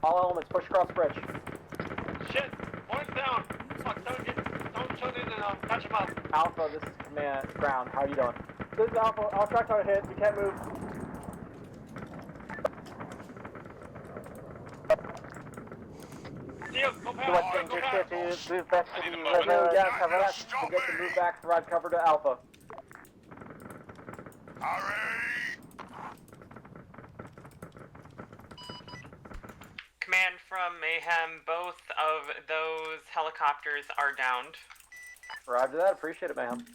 All elements, push across the bridge. Shit! One's down! Fuck, don't shoot in and catch him up. Alpha, this is command, ground, how you doing? This is Alpha, our tracks are hit, we can't move. Leo, go past! Go past! Move back to the river, yeah, cover that. Forget to move back, provide cover to Alpha. Command from Mayhem, both of those helicopters are downed. Roger that, appreciate it, Mayhem.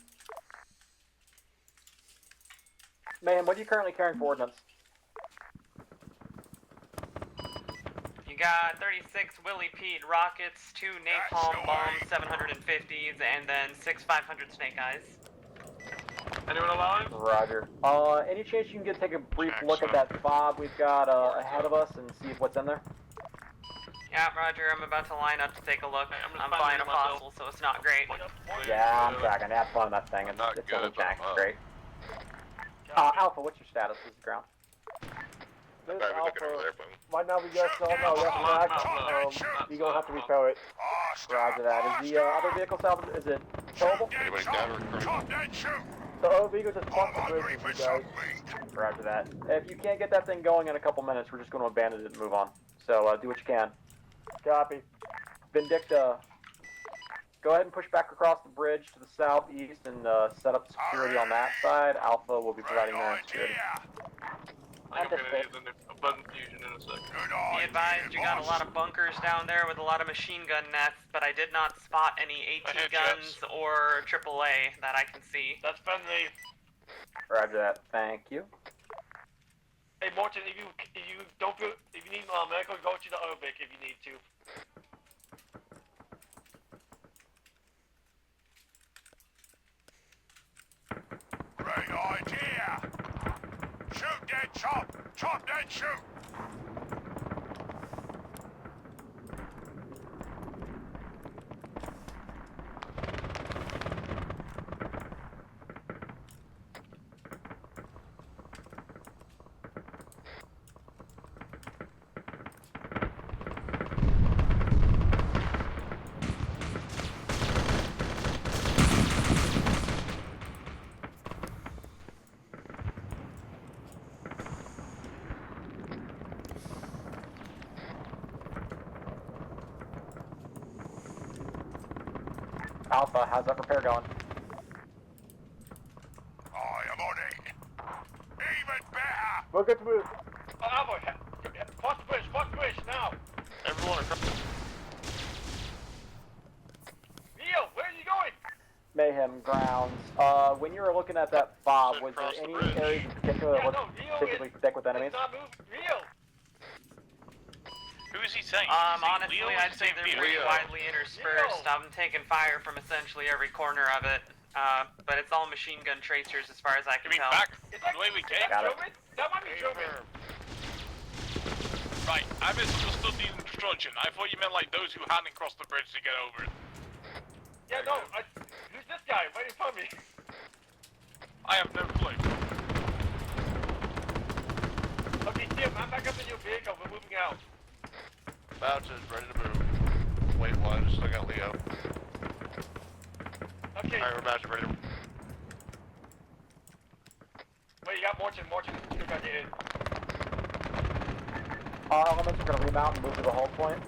Mayhem, what are you currently carrying for ordnance? You got 36 Willie Pete rockets, 2 napalm bombs, 750s, and then 6 500 snake eyes. Anyone alive? Roger. Any chance you can take a brief look at that fob we've got ahead of us and see what's in there? Yeah, Roger, I'm about to line up to take a look. I'm flying a fossil, so it's not great. Yeah, I'm tracking. Have fun with that thing. It's only jacked. Great. Alpha, what's your status? This is ground. This is Alpha. Right now we got you're gonna have to repair it. Roger that. Is the other vehicle salvage, is it towable? Anybody down or The other vehicle just crossed the bridge with you guys. Roger that. If you can't get that thing going in a couple minutes, we're just going to abandon it and move on. So do what you can. Copy. Vindicta, go ahead and push back across the bridge to the southeast and set up security on that side. Alpha will be providing their own security. I'm gonna use a button fusion in a second. Be advised, you got a lot of bunkers down there with a lot of machine gun nests, but I did not spot any AT guns or AAA that I can see. That's friendly. Roger that. Thank you. Hey Morton, if you don't feel, if you need medical, go to the Ovic if you need to. Great idea! Shoot then chop! Chop then shoot! Alpha, how's that repair going? I am on it. Even better! We're good to move. Alpha, cross the bridge, now! Everyone across. Leo, where are you going? Mayhem grounds. When you were looking at that fob, was there any areas in particular that looked particularly thick with enemies? Who is he saying? Honestly, I'd say they're pretty widely interspersed. I'm taking fire from essentially every corner of it. But it's all machine gun tracers as far as I can tell. Back the way we came? That might be German. Right, I misunderstood the instruction. I thought you meant like those who hadn't crossed the bridge to get over it. Yeah, no, who's this guy right in front of me? I have no clue. Okay, Tim, I'm back up in your vehicle. We're moving out. Vouch is ready to move. Wait, well, I just still got Leo. Okay. Alright, we're Vouch ready to move. Wait, you got Morton still got you in. Elements are going to remount and move to the hold point.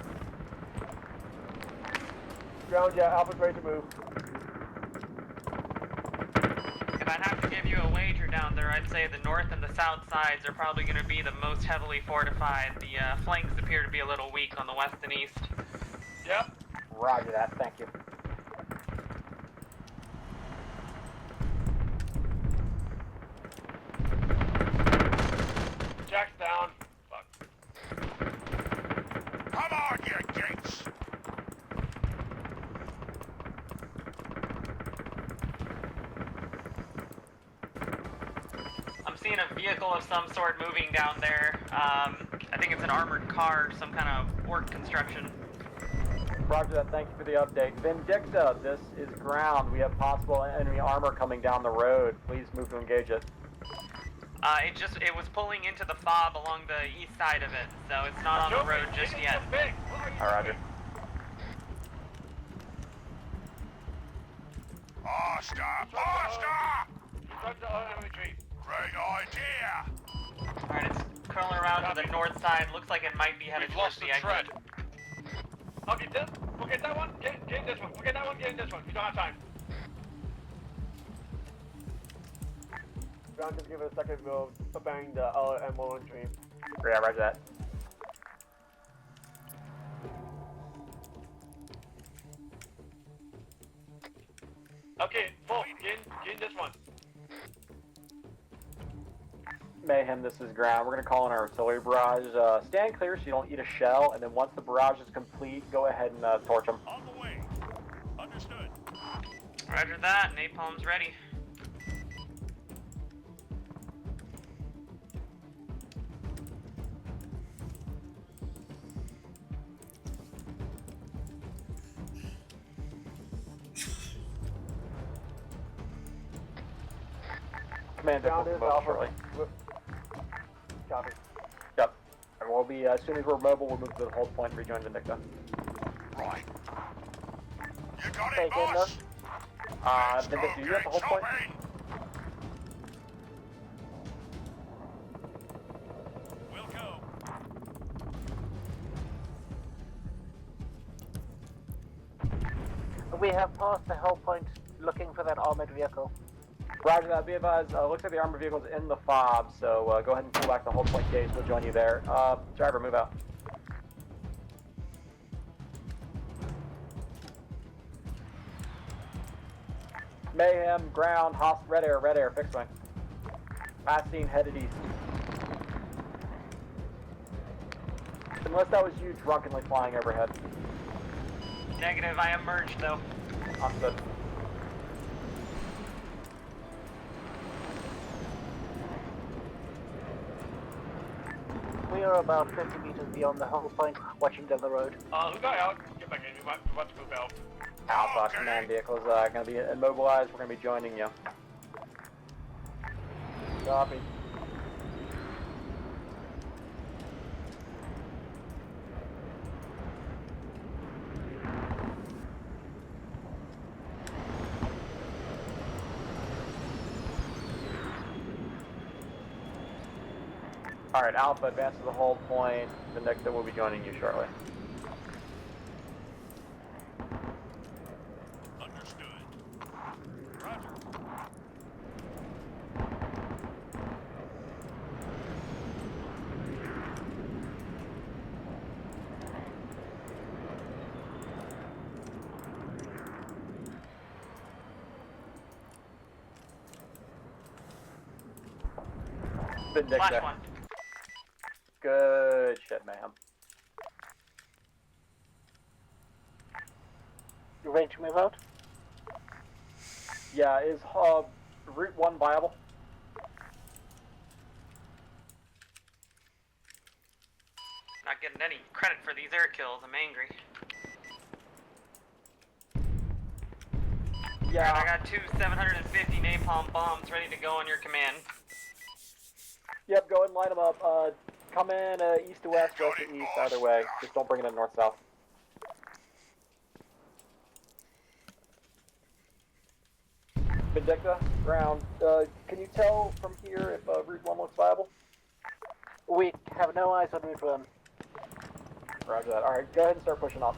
Ground, yeah, Alpha's ready to move. If I'd have to give you a wager down there, I'd say the north and the south sides are probably going to be the most heavily fortified. The flanks appear to be a little weak on the west and east. Yep. Roger that, thank you. Jack's down. Come on, you dinks! I'm seeing a vehicle of some sort moving down there. I think it's an armored car, some kind of work construction. Roger that, thank you for the update. Vindicta, this is ground. We have possible enemy armor coming down the road. Please move to engage it. It was pulling into the fob along the east side of it, so it's not on the road just yet. Roger. Faster! Great idea! Alright, it's curling around to the north side. Looks like it might be headed towards the exit. Okay, we'll get that one. Get in this one. We'll get that one. Get in this one. We don't have time. Ground, just give it a second. We'll bang the other ammo and dream. Yeah, roger that. Okay, Wolf, get in this one. Mayhem, this is ground. We're going to call in our artillery barrage. Stand clear so you don't eat a shell, and then once the barrage is complete, go ahead and torch them. On the way. Understood. Roger that. Napalm's ready. Command Ground will is move Alpha. shortly. Copy. Yep. And we'll be, as soon as we're mobile, we'll move to the hold point and rejoin Vindicta. Right. You got Hey, it, boss? Vindicta, you at the hold point? We'll go. We have passed the hell point looking for that armored vehicle. Roger that, be advised, looks like the armored vehicle's in the fob, so go ahead and pull back the hold point gate, we'll join you there. Driver, move out. Mayhem, ground, red air, fixed wing. Passing, headed east. Unless that was you drunkenly flying overhead. Negative, I am merged though. Understood. We are about 50 meters beyond the hull point, watching down the road. Who got out? Get back in. We're about to move out. Alpha, command vehicle's going to be immobilized. We're going to be joining you. Copy. Alright, Alpha, advance to the hold point. Vindicta will be joining you shortly. Vindicta. Flash one. Good shit, mayhem. You ready to move out? Yeah, is Route 1 viable? Not getting any credit for these air kills. I'm angry. Yeah. I got 2 750 napalm bombs ready to go on your command. Yep, go ahead and line them up. Come in east to west, west to east, either way. Just don't bring it in north-south. Vindicta, ground. Can you tell from here if Route 1 looks viable? We have no eyes on Route 1. Roger that. Alright, go ahead and start pushing up.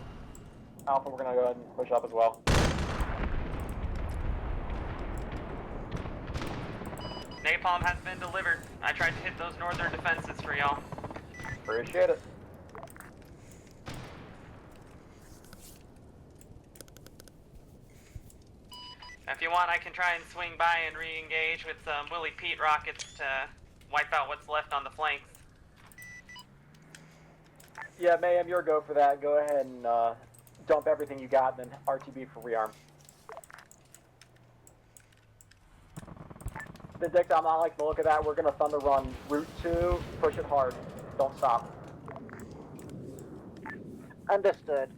Alpha, we're gonna go ahead and push up as well. Napalm has been delivered. I tried to hit those northern defenses for y'all. Appreciate it. If you want, I can try and swing by and re-engage with some Willie Pete rockets to wipe out what's left on the flanks. Yeah, Mayhem, your go for that. Go ahead and dump everything you got, then RTB for rearm. Vindicta, I'm not liking the look of that. We're gonna thunder run Route 2. Push it hard. Don't stop. Understood.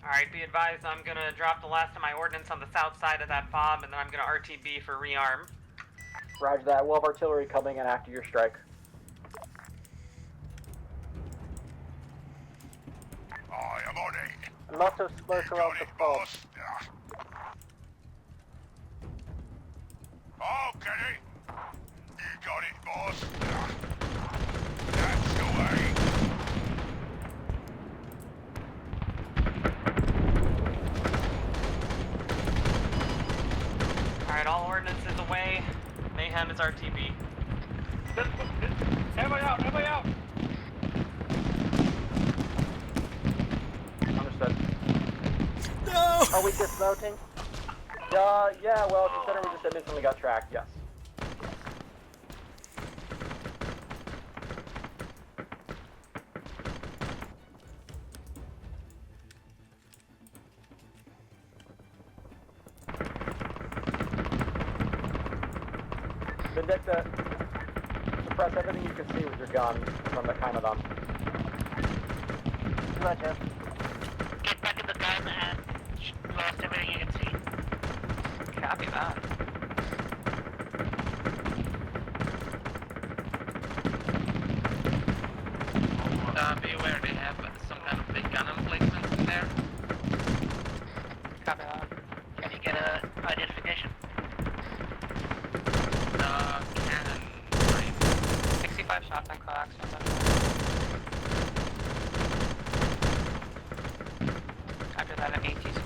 Alright, be advised, I'm gonna drop the last of my ordnance on the south side of that fob, and then I'm gonna RTB for rearm. Roger that. We'll have artillery coming in after your strike. I am on it. A lot of smoke around the fob. I'll get it. You got it, boss. That's the way. Alright, all ordnance is away. Mayhem is RTB. Everybody out! Everybody out! Understood. No! Are we dismounting? Yeah, well, considering we just instantly got tracked, yes. Vindicta, suppress everything you can see with your gun from the Chimeron. Roger. Get back in the gun and blast everything you can see. Copy that. Be aware they have some kind of big gun emplacement in there. Copy that. Can you get a identification? Cannon. 65 shotgun clocks. After that, an AT security.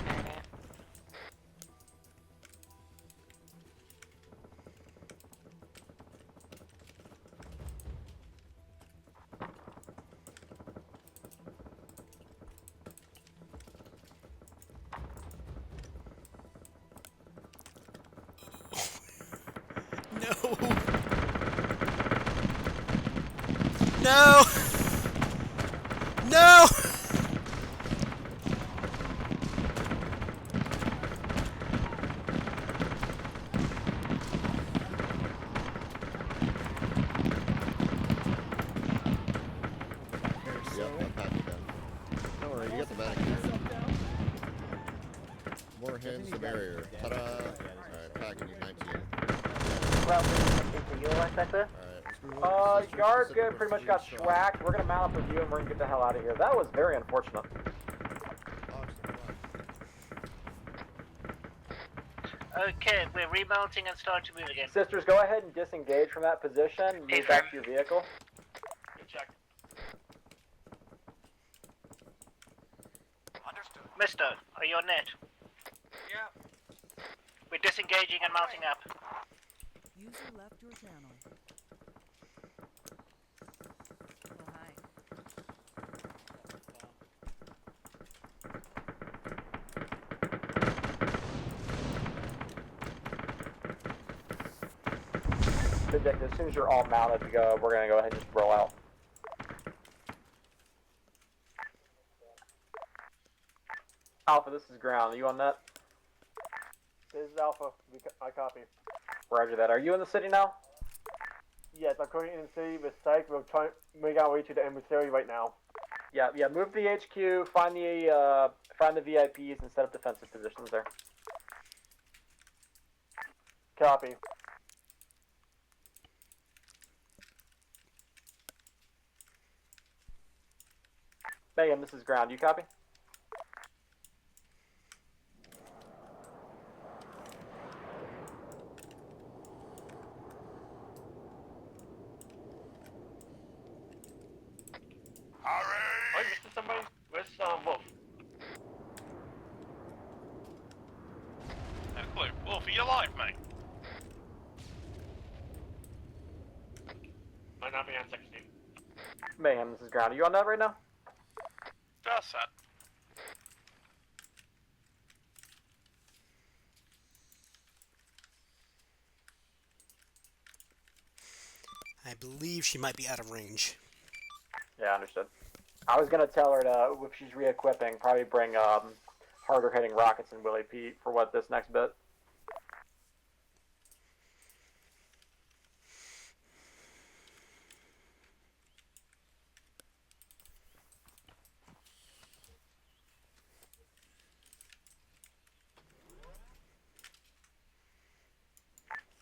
No! No! Yep, I'm packing down. Don't worry, you got the medic here. More hands the merrier. Ta-da! Alright, packing you 19. Well, into your line back there? Guard pretty much got schwacked. We're gonna mount up with you and we're gonna get the hell out of here. That was very unfortunate. Okay, we're remounting and starting to move again. Sisters, go ahead and disengage from that position. Move back to your vehicle. Good check. Understood. Mister, are you on net? Yeah. We're disengaging and mounting up. User left your channel. Oh, hi. As soon as you're all mounted to go, we're gonna go ahead and just roll out. Alpha, this is ground. Are you on net? This is Alpha. I copy. Roger that. Are you in the city now? Yes, I'm currently in the city with Psych. We're trying to make our way to the emissary right now. Yeah. Move the HQ. Find the VIPs and set up defensive positions there. Copy. Mayhem, this is ground. You copy? Oh, you missed somebody? Where's Wolf? No clue. Wolf, are you alive, mate? Might not be on 16. Mayhem, this is ground. Are you on that right now? Just that. I believe she might be out of range. Yeah, understood. I was gonna tell her to, if she's re-equipping, probably bring harder hitting rockets and Willie Pete for what this next bit.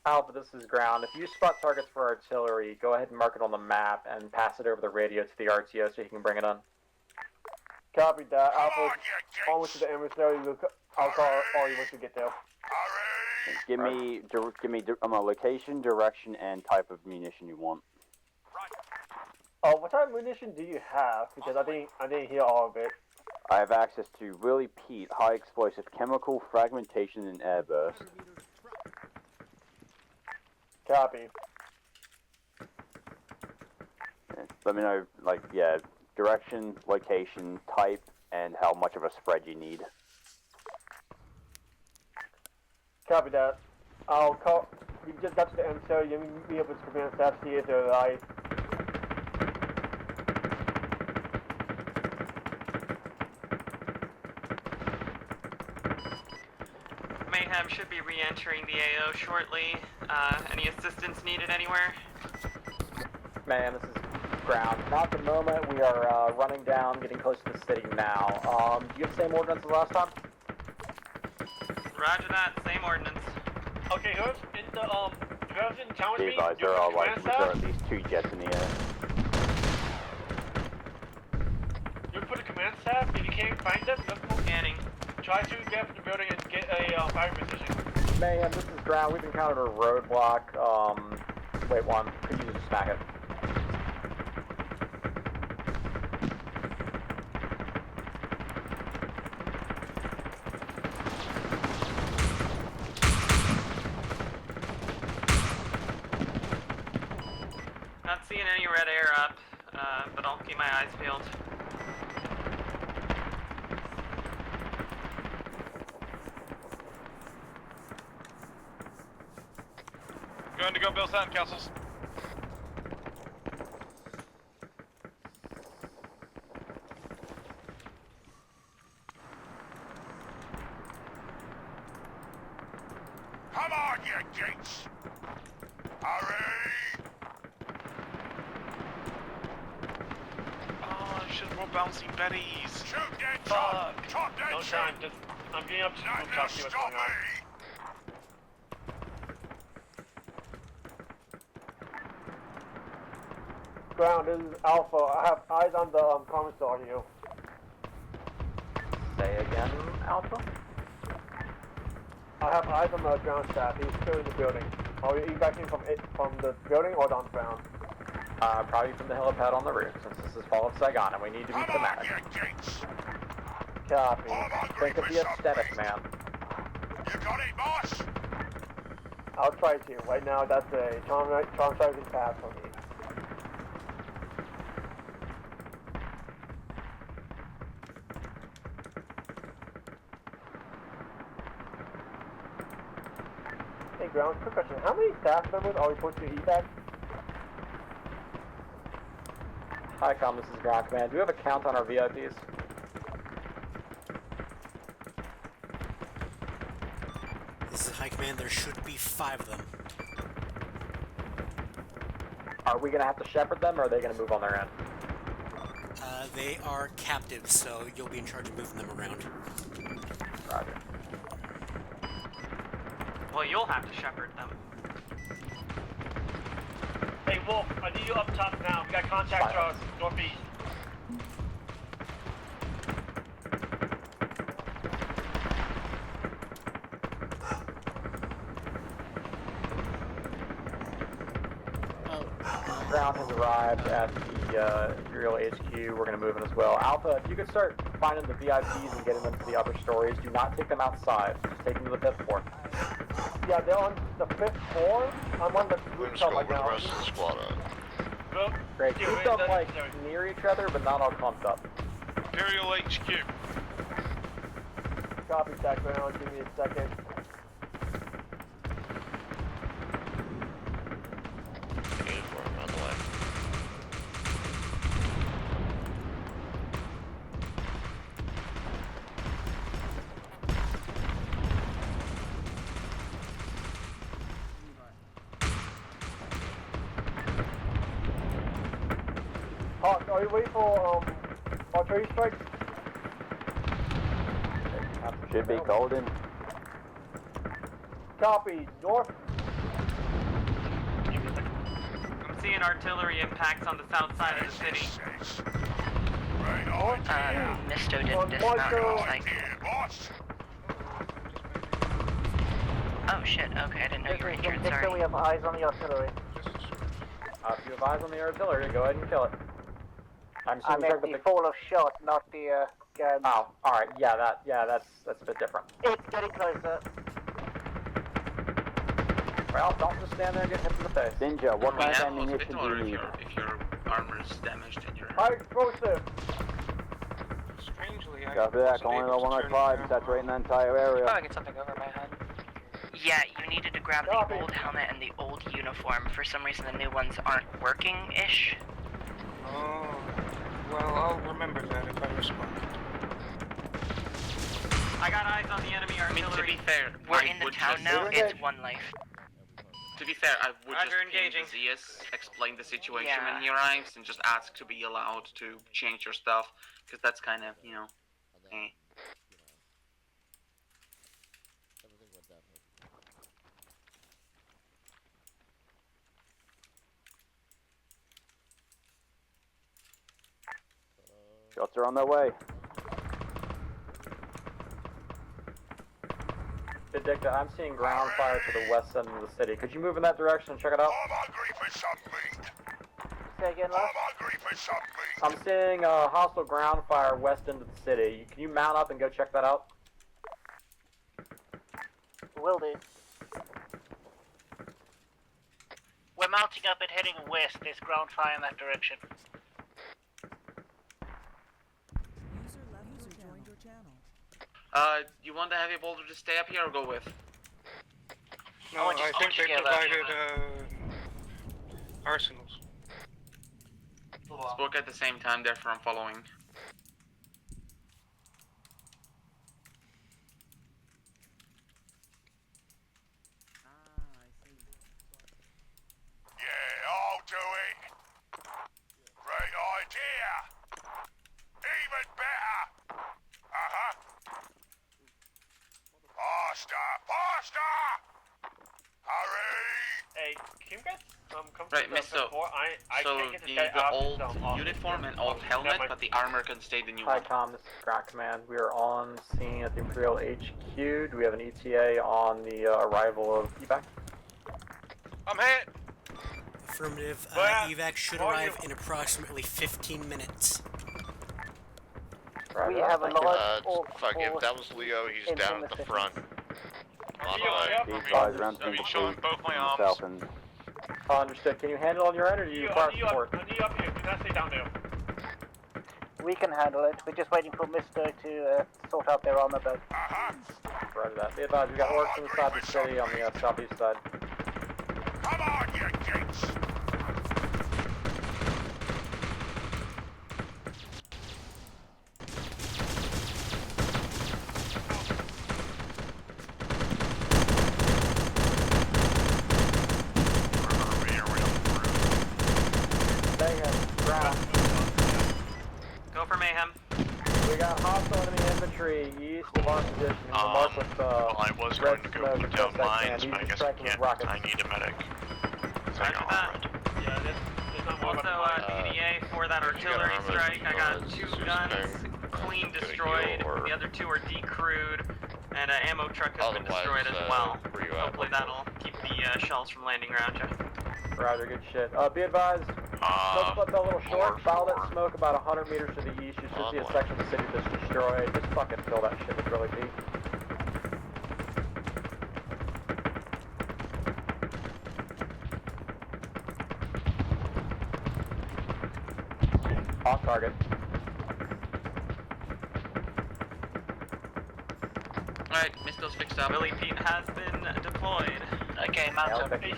Alpha, this is ground. If you spot targets for artillery, go ahead and mark it on the map and pass it over the radio to the RTO so he can bring it on. Copy that. Alpha, almost to the emissary. I'll call all you once we get there. Give me location, direction, and type of munition you want. Oh, what type of munition do you have? Because I didn't hear all of it. I have access to Willie Pete, high explosive chemical, fragmentation, and airburst. Copy. Let me know, direction, location, type, and how much of a spread you need. Copy that. I'll call. We just got to the emissary. You may be able to command staff see if they're alive. Mayhem should be re-entering the AO shortly. Any assistance needed anywhere? Man, this is ground. Not at the moment. We are running down, getting close to the city now. Do you have the same ordnance as last time? Roger that. Same ordnance. Okay, whoever's in the whoever's in town with Be me, advised, you there are command there are staff. at least 2 jets in the air. You put a command staff. If you can't find them, just go scanning. Try to get from the building and get a fire position. Mayhem, this is ground. We've encountered a roadblock. Wait one. Could you just smack it? Not seeing any red air up, but I'll keep my eyes peeled. Going to go build sandcastles. Come on, you geeks! Hurry! Oh, I should have brought bouncing betties. Shoot that chop! Chop that No shit! time. Just I'm getting up to the Not rooftop to see what's stop going on. me! Ground, this is Alpha. I have eyes on the commissar here. Say again, Alpha? I have eyes on the ground staff. He's still in the building. Are you backing from the building or on ground? Probably from the helipad on the roof, since this is Fall of Saigon and we need to be thematic. Copy. Think of the aesthetic, man. You got it, boss? I'll try to. Right now, that's a traumatizing pass for me. Hey, Ground, quick question. How many staff members are we supposed to evac? Hi, this is Ground Command. Do we have a count on our VIPs? This is High Command. There should be 5 of them. Are we going to have to shepherd them, or are they going to move on their end? They are captives, so you'll be in charge of moving them around. Roger. Well, you'll have to shepherd them. Hey, Wolf, I need you up top now. We got contact to us northeast. Ground has arrived at the Imperial HQ. We're going to move in as well. Alpha, if you could start finding the VIPs and getting them to the upper stories, do not take them outside. Just take them to the 5th floor. Yeah, they're on the 5th floor. I'm on the rooftop right now. The rest of the squad at. Great. Keep them like near each other, but not all clumped up. Imperial HQ. Copy that, Ground. Give me a second. On the way. Hawk, are you waiting for artillery strikes? Should be golden. Copy. North. I'm seeing artillery impacts on the south side of the city. Misto didn't dismount, it looks like. Oh shit, okay, I didn't know you were injured, sorry. We have eyes on the artillery. If you have eyes on the artillery, go ahead and kill it. I'm I meant the fall of shot, not the gun. Oh, alright, that's a bit different. It's getting closer. Well, don't just stand there and get hit in the face. Ninja, what We kind of have ammunition do hospital you need? if your armor is damaged and you're... High explosive. Strangely, Copy that, calling the 105, saturating the entire area. Probably get something over my head. Yeah, you needed to grab the old helmet and the old uniform. For some reason the new ones aren't working-ish. Oh, well, I'll remember that if I respond. I got eyes on the enemy artillery. I mean, to be fair, We're in the town now, it's 1 life. To be fair, I would Roger, just ping engaging. Zeus, explain the situation Yeah. when he arrives, and just ask to be allowed to change your stuff, because that's kind of, you know, eh. Everything went downhill. Shots are on their way. Vindicta, I'm seeing ground fire to the west end of the city. Could you move in that direction and check it out? Say again, last. I'm seeing a hostile ground fire west end of the city. Can you mount up and go check that out? Will do. We're mounting up and heading west. There's ground fire in that direction. User joined your channel. You want the heavy bolter to stay up here or go with? No, I think they provided arsenals. Spoke at the same time, therefore I'm following. Yeah, I'll do it. Great idea. Even better. Uh-huh. Faster, faster. Hurry. Hey, can you guys come Right, to the miss, so, floor? I so can't get this the, guy out. old so, uniform and old helmet, but the armor can stay the new Hi, one. Com. This is Ground Command. We are on scene at the Imperial HQ. Do we have an ETA on the arrival of evac? I'm hit. Affirmative. Where- Evac should where are arrive you? in approximately 15 minutes. Roger We that, have a thank you. large Fuck, if that was Leo, he's down at the front. On the way. Be advised, rounds being complete both my in the arms. south end. Understood. Can you handle on your end, or do you require support? I need you up here. Do not stay down there. We can handle it. We're just waiting for Mr. to sort out their armor bed. Roger that. Be advised, we got orcs inside the city on the southeast side. Come on, you jinx! Go for mayhem. We got hostile enemy infantry east of our position. Marked with I was going to go smoke put as down best I can. mines, These but I are guess I striking with can't. rockets. I need a medic. Roger that. Yeah, there's not more Also, DDA for that artillery strike. I got 2 guns clean destroyed. The other 2 are decrewed, and an ammo truck has been destroyed as well. Hopefully that'll keep the shells from landing around you. Roger, good shit. Be advised, smoke split fell a little short. Follow that smoke about 100 meters to the east. You should see a section of the city that's destroyed. Just fucking fill that shit with really deep. Off target. Alright, missed those fixed up. Willie Pete has been deployed. Okay, mount up. Thank you.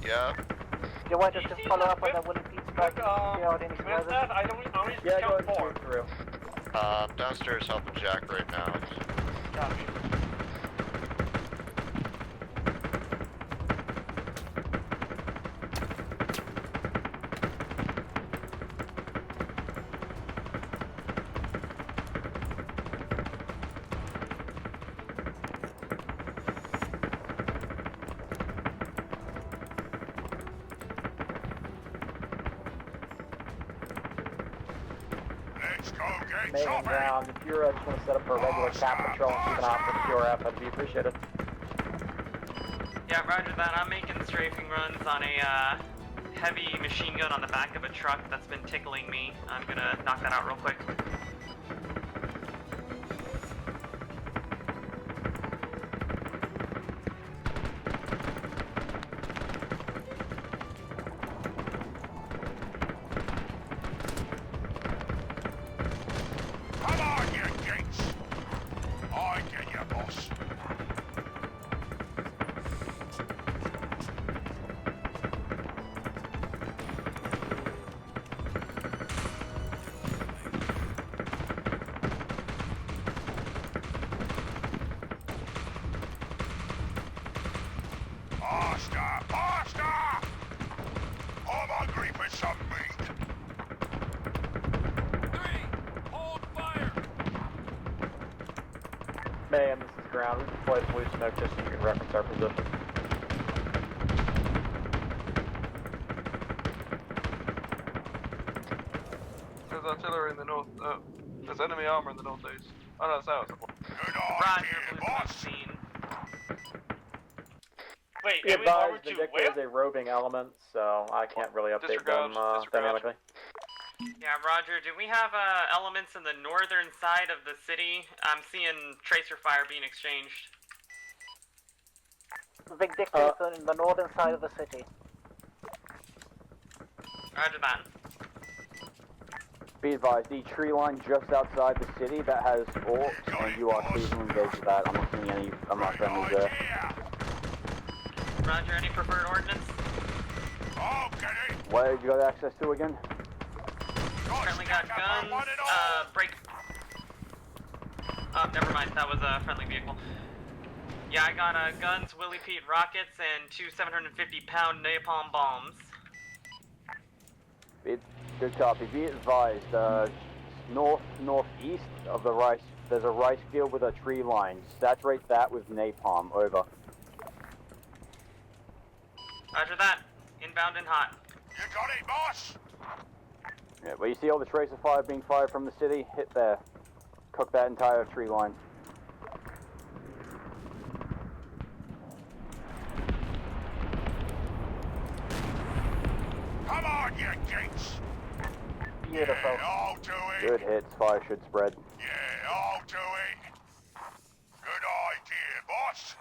Yeah. Do you want us to follow up on the Willie Pete strike? See how it any further? I don't only Yeah, go count ahead 4. and shoot through. Downstairs helping Jack right now. Copy. Let's go get Mayhem shopping! ground. If you're just want to set up for a regular cap patrol and keep an eye for the QRF, that'd be appreciated. Yeah, roger that. I'm making strafing runs on a heavy machine gun on the back of a truck that's been tickling me. I'm gonna knock that out real quick. Come on, you jinx! I get you, boss. Pasta! Pasta! I'm hungry for some meat. Mayhem, this is ground. We deployed blue smoke just so you can reference our position. There's artillery in the north. There's enemy armor in the northeast. Oh no, south. Roger, blue's on scene. Wait, Be enemy armor advised, the to Victor where? is a roving element, so I can't really update them Disregard. dynamically. Yeah, roger. Do we have elements in the northern side of the city? I'm seeing tracer fire being exchanged. Vindictive is in the northern side of the city. Roger that. Be advised, the tree line just outside the city that has orcs, and you are please engage with that. I'm not seeing any, I'm not friendly there. Roger, any preferred ordnance? Where have you got access to again? Currently got guns, break. Oh, never mind, that was a friendly vehicle. Yeah, I got guns, Willie Pete rockets, and 2 750-pound napalm bombs. Good copy. Be advised, northeast of the rice, there's a rice field with a tree line. Saturate that with napalm. Over. Roger that. Inbound and hot. You got it, boss? Yeah, where you see all the tracer fire being fired from the city, hit there. Cook that entire tree line. Come on, you geeks! Beautiful. Yeah, I'll do it. Good hits, fire should spread. Yeah, I'll do it. Good idea, boss.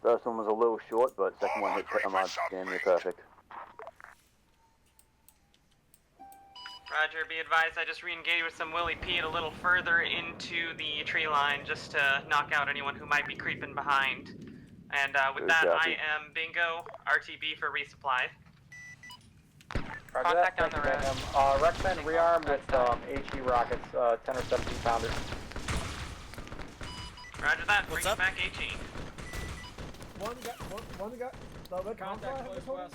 First one was a little short, but second one hit damn near perfect. Roger, be advised I just re-engaged with some Willie Pete a little further into the tree line just to knock out anyone who might be creeping behind. And with Good that, copy. I am bingo, RTB for resupply. Contact down the road. Recommend rearm with HE rockets, 10 or 17 pounders. Roger that, What's bring up? back HE. One got. The Contact close west.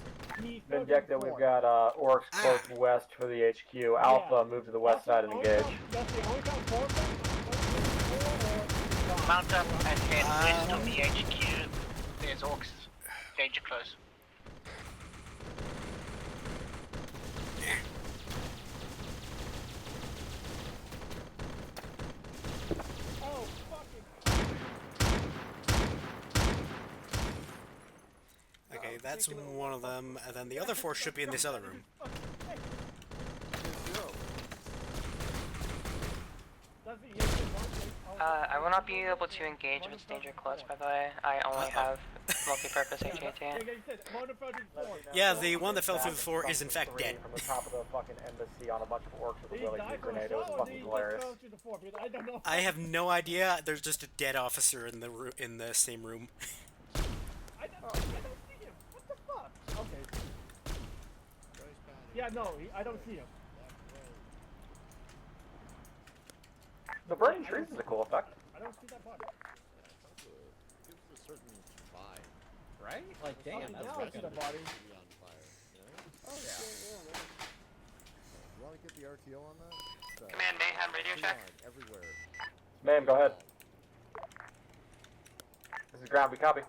Vindicta, we've got orcs close west for the HQ. Alpha, move to the west side and engage. That's the only time form. Mount up and head west of the HQ. There's orcs. Danger close. Oh, fucking. Okay, that's one of them, and then the other 4 should be in this other room. I will not be able to engage if it's danger close, by the way. I only have multi-purpose HAT. Yeah, the one that fell through the floor is in fact dead. From the top of the fucking embassy on a bunch of orcs with a Willie Pete grenade. It was fucking hilarious. I have no idea. There's just a dead officer in the same room. I don't see him. What the fuck? Okay. Yeah, no, I don't see him. The burning trees is a cool effect. I don't see that body. Gives a certain vibe. Right? Like, damn, that's now I see the body. On fire, you know? Oh, yeah. You want to get the RTO on that? Command Mayhem, radio check. Everywhere. Ma'am, go ahead. This is ground, we copy.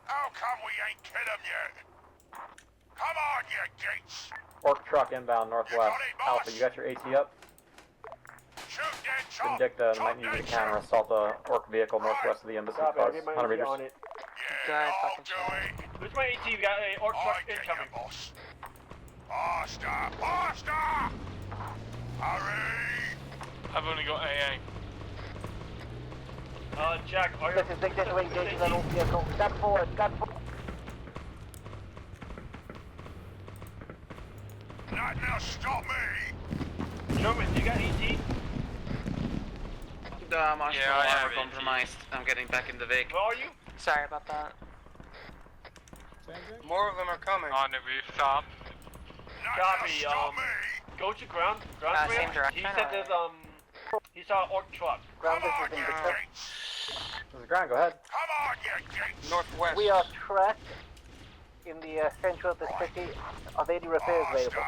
How come we ain't killed him yet? Come on, you geeks! Orc truck inbound northwest. Alpha, you got your AT up? Shoot that chop! Vindicta might need you to counter assault the orc vehicle northwest of the embassy. Copy, Close, I'll get my 100 AT meters. on it. Yeah, I'll do it. Who's my AT? We got an orc truck Get incoming. you, boss. Faster! Faster! Hurry! I've only got AA. Jack, are you... This is Victor to engage the old vehicle. Step forward, step forward. Not now, stop me! German, you got AT? The marshal Yeah, I are have compromised. I'm getting back in the vehicle. Where are you? Sorry about that. More of them are coming. On the rooftop. Copy, go to ground. Ground Same ramp. direction, He said or- there's, he saw an orc truck. Ground, this is Vindicta. This is ground, go ahead. Come on, you geeks! Northwest. We are trapped in the center of the city. Are there any repairs available?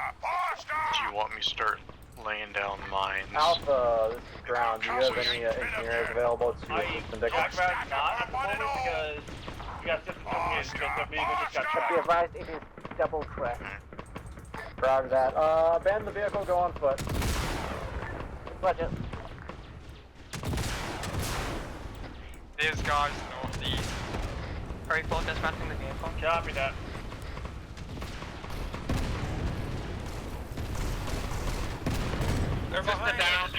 Do you want me to start laying down mines? Alpha, this is ground. Do you have any engineers available to assist Vindicta? Jack Rat's not at the moment because we got systems coming in because the vehicle just got Be tracked. advised, it is double track. Roger that. Abandon the vehicle, go on foot. Roger. There's guys northeast. Are we full dismounting the vehicle? Copy that. They're behind down.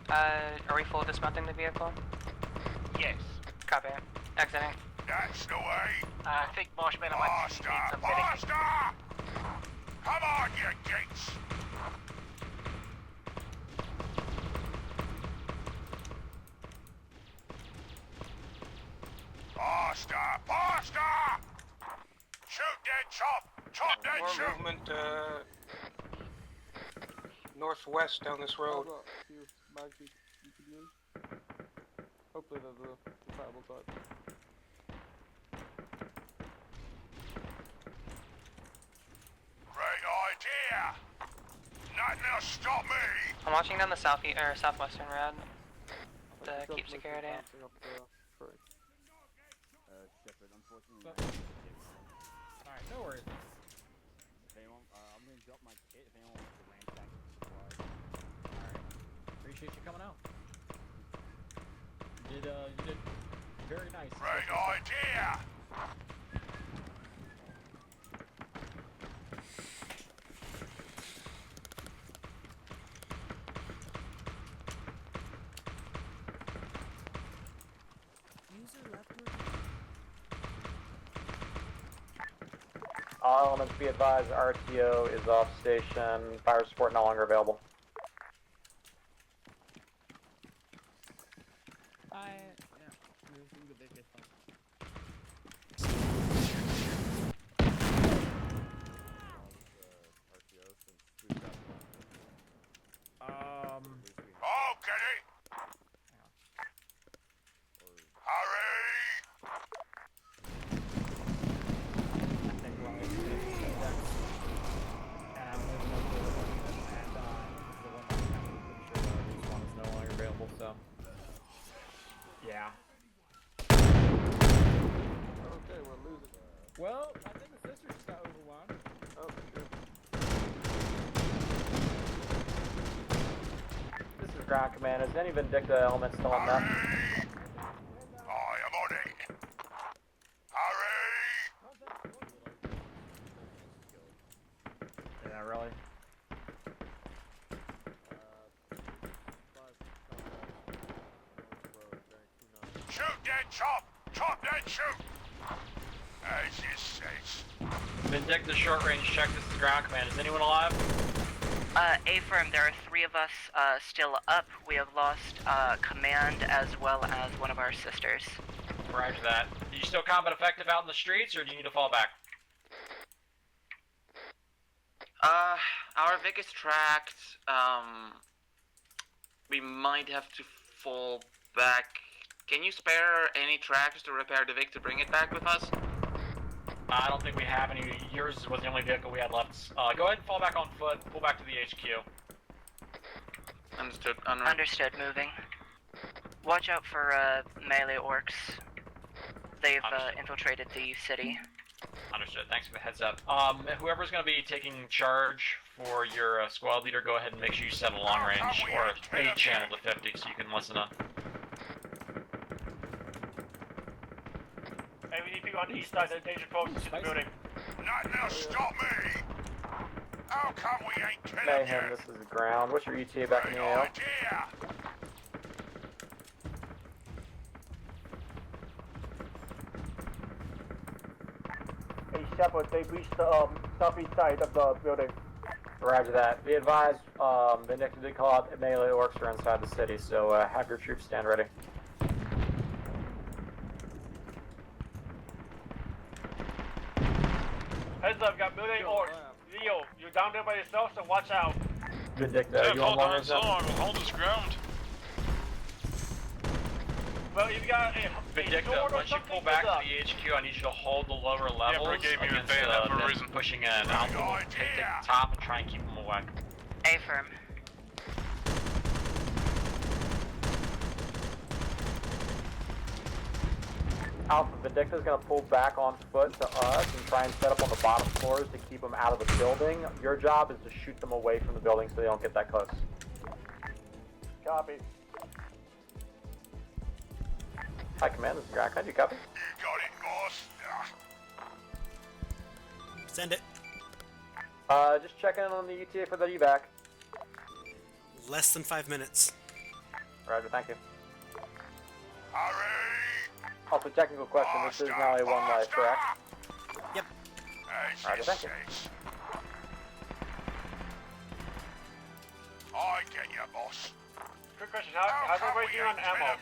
Are we full dismounting the vehicle? Yes. Copy. Exiting. That's the way! I think Marshmallow might need some medication. Faster! Come on, you geeks! Faster! Faster! Shoot that chop! Chop that More shoot! movement, northwest down this road. Hopefully they're the tribal type. Great idea! Nothing else stop me! I'm watching down the southwestern road to keep security. Shepard, unfortunately. Alright, no worries. If anyone, I'm gonna drop my kit if anyone wants to ransack the supplies. Alright. Appreciate you coming out. You did very nice. Great idea! User left your channel. All elements be advised, RTO is off station, fire support no longer available. I'll get it! Hurry! No longer available, so yeah. Okay, we're losing. Well, I think the sister just got overwhelmed. Oh, shit. This is ground command. Is any Vindicta element still on that? I am on it! Hurry! Yeah, really. Shoot that chop! Chop that shoot! As you say. Vindicta short range check, this is ground command. Is anyone alive? A-firm, there are 3 of us still up. We have lost command as well as one of our sisters. Roger that. Are you still combat effective out in the streets, or do you need to fall back? Our Vic is tracked. We might have to fall back. Can you spare any tracks to repair the Vic to bring it back with us? I don't think we have any. Yours was the only vehicle we had left. Go ahead and fall back on foot. Pull back to the HQ. Understood. Understood, moving. Watch out for melee orcs. They've infiltrated the city. Understood. Thanks for the heads up. Whoever's going to be taking charge for your squad leader, go ahead and make sure you set a long range or a channel to 50 so you can listen up. Hey, we need people on the east side of the danger closest to the building. Nothing will stop me! How come we ain't killing Mayhem, you? this is ground. What's your ETA back in the AO? Idea! Hey, Shepard, they reached the southeast side of the building. Roger that. Be advised, Vindicta did call out melee orcs are inside the city, so have your troops stand ready. Heads up, got melee orcs. Leo, you're down there by yourself, so watch out. Vindicta, you on long range now? We'll hold this ground. Well, you've got a Vindicta, once you pull back to the HQ, I need you to hold the lower levels gave me against advantage for a them reason. pushing in. I'll take the top and try and keep them away. A-firm. Alpha, Vindicta's gonna pull back on foot to us and try and set up on the bottom floors to keep them out of the building. Your job is to shoot them away from the building so they don't get that close. Copy. Hi, Command, this is Grak. How'd you copy? You got it, boss. Send it. Just checking in on the ETA for the evac. Less than 5 minutes. Roger, thank you. Hurry! Also, technical question, this is now a 1 life, correct? Yep. As Roger, you thank you. say. I get you, boss. Quick question, how's everybody doing on ammo?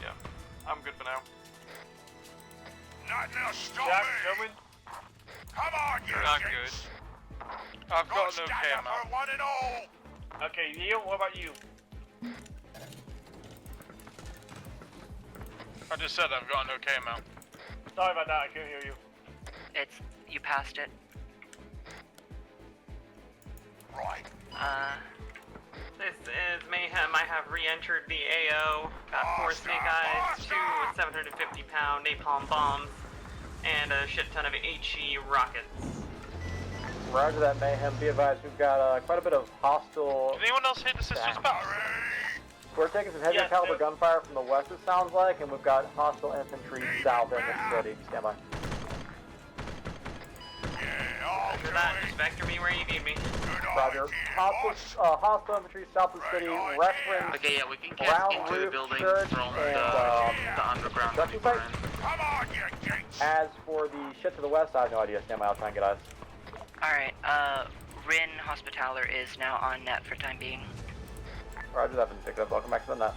Yeah, I'm good for now. Nothing will stop Jack, me! gentlemen? Come on, you Not kids! good. I've got no stand up camo. for one and all! Okay, Leo, what about you? I just said I've got no camo. Sorry about that, I couldn't hear you. You passed it. Right. This is Mayhem. I have re-entered the AO. Got 4 Snake Eyes, 2 750-pound napalm bombs, and a shit ton of HE rockets. Roger that, Mayhem. Be advised, we've got quite a bit of hostile... Did anyone else hit the sister's spouse? We're taking some heavier caliber gunfire from the west, it sounds like, and we've got hostile infantry south in the city. Stand by. Roger that. Just vector me where you need me. Roger. Hostile infantry south of the city, reference Okay, yeah, we can cast into the building from the underground that we're in. As for the shit to the west, I have no idea. Stand by, I'll try and get eyes. Alright, Rin Hospitaller is now on net for time being. Roger that, been picked up. Welcome back to the net.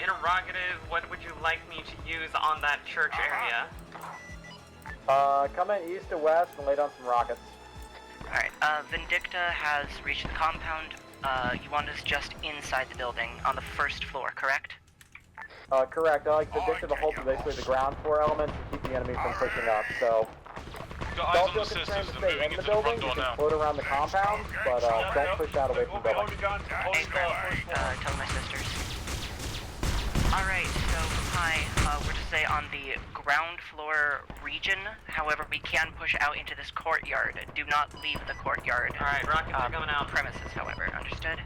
Interrogative, what would you like me to use on that church area? Come in east to west and lay down some rockets. Alright, Vindicta has reached the compound. You want us just inside the building, on the first floor, correct? Correct. I like Vindicta to hold basically the ground floor elements and keep the enemy from pushing up, so... Got eyes on the sisters, they're moving into the front door now. Float around the compound, but don't push out away from the building. Tell my sisters. Alright, so, hi, we're to say on the ground floor region, however, we can push out into this courtyard. Do not leave the courtyard. Alright, rockets are coming out. Premises, however, understood?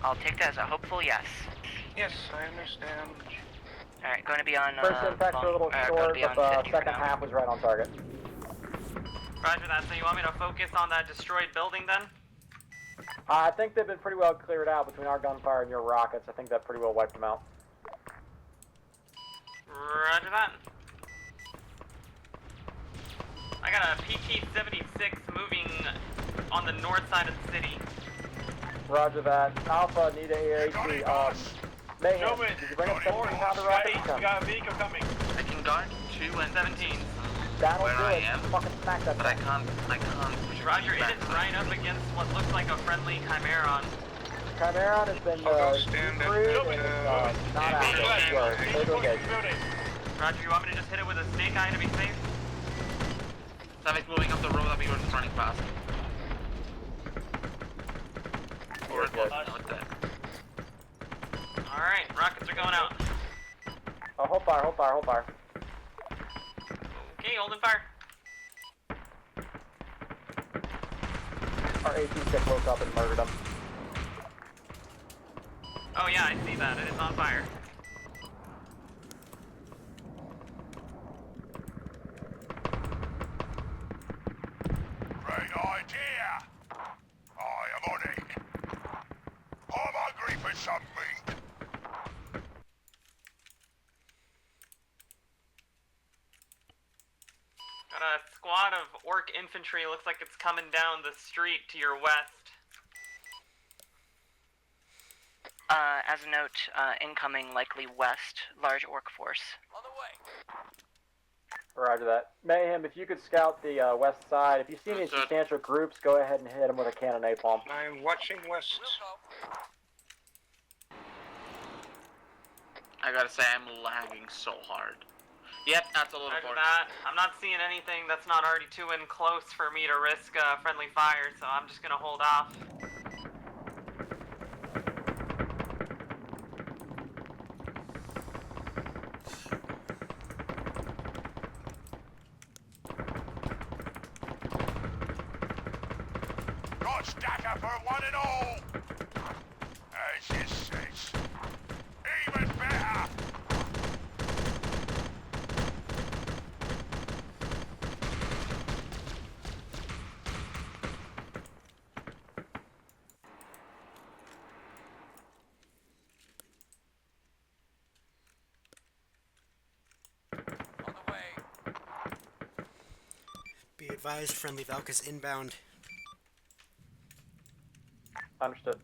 I'll take that as a hopeful yes. Yes, I understand. Alright, going to be on, First impacts are a little short, but the second half was right on target. Roger that, so you want me to focus on that destroyed building then? I think they've been pretty well cleared out between our gunfire and your rockets. I think that pretty well wiped them out. Roger that. I got a PT-76 moving on the north side of the city. Roger that. Alpha, need a AAC. Mayhem, did you bring up 17-pounder rockets? Got a vehicle coming. I can guard 2 and 17. That'll where do I it. am, Fucking smack that but I can't Roger, it is right up against what looks like a friendly Chimeron. Chimeron has been recruited and is not active. Clear to engage. Roger, you want me to just hit it with a snake eye to be safe? Something's moving up the road that we were running fast. Or it was like that. Alright, rockets are going out. Oh, hold fire, hold fire, hold fire. Okay, holding fire. Our AT-6 woke up and murdered him. Oh yeah, I see that. It is on fire. Great idea. I am on it. I'm hungry for some meat. Got a squad of orc infantry. Looks like it's coming down the street to your west. As a note, incoming likely west, large orc force. On the way. Roger that. Mayhem, if you could scout the west side. If you see any substantial groups, go ahead and hit them with a cannon napalm. I'm watching west. I gotta say, I'm lagging so hard. Yep, that's a little Roger far. that. I'm not seeing anything that's not already too in close for me to risk friendly fire, so I'm just gonna hold off. Got stacker for one and all. As it says. Even better. On the way. Be advised, friendly Valky's inbound. Understood.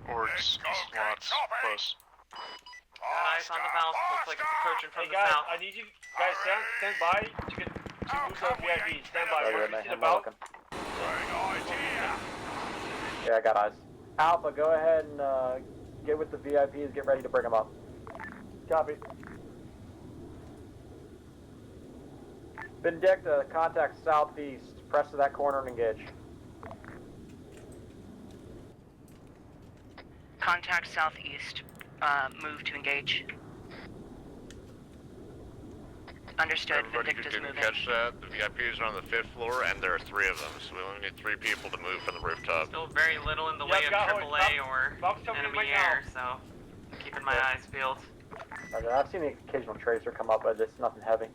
Orcs, slots, close. Got eyes on the valve. Looks like it's approaching from Hey the guys, south. I need you guys stand by to get to move to VIP. Stand by. Roger Once that, you see the Mayhem. valve, Welcome. Okay, I got eyes. Alpha, go ahead and get with the VIPs, get ready to bring them up. Copy. Vindicta, contact southeast. Press to that corner and engage. Contact southeast. Move to engage. Understood. Everybody who Vindicta's didn't moving. catch that, the VIPs are on the 5th floor, and there are 3 of them, so we only need 3 people to move from the rooftop. Still very little in the way of AAA or enemy air, so I'm keeping my eyes peeled. Okay, I've seen the occasional tracer come up, but it's nothing heavy.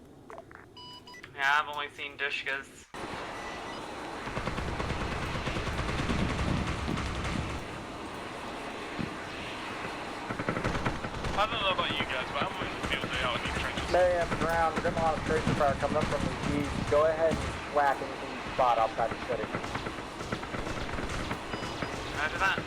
Yeah, I've only seen Dushkas. I don't know about you guys, but I'm in the field day out in these trenches. Mayhem, ground, we're getting a lot of tracer fire coming up from the east. Go ahead and whack anything you spot outside the city. Roger that.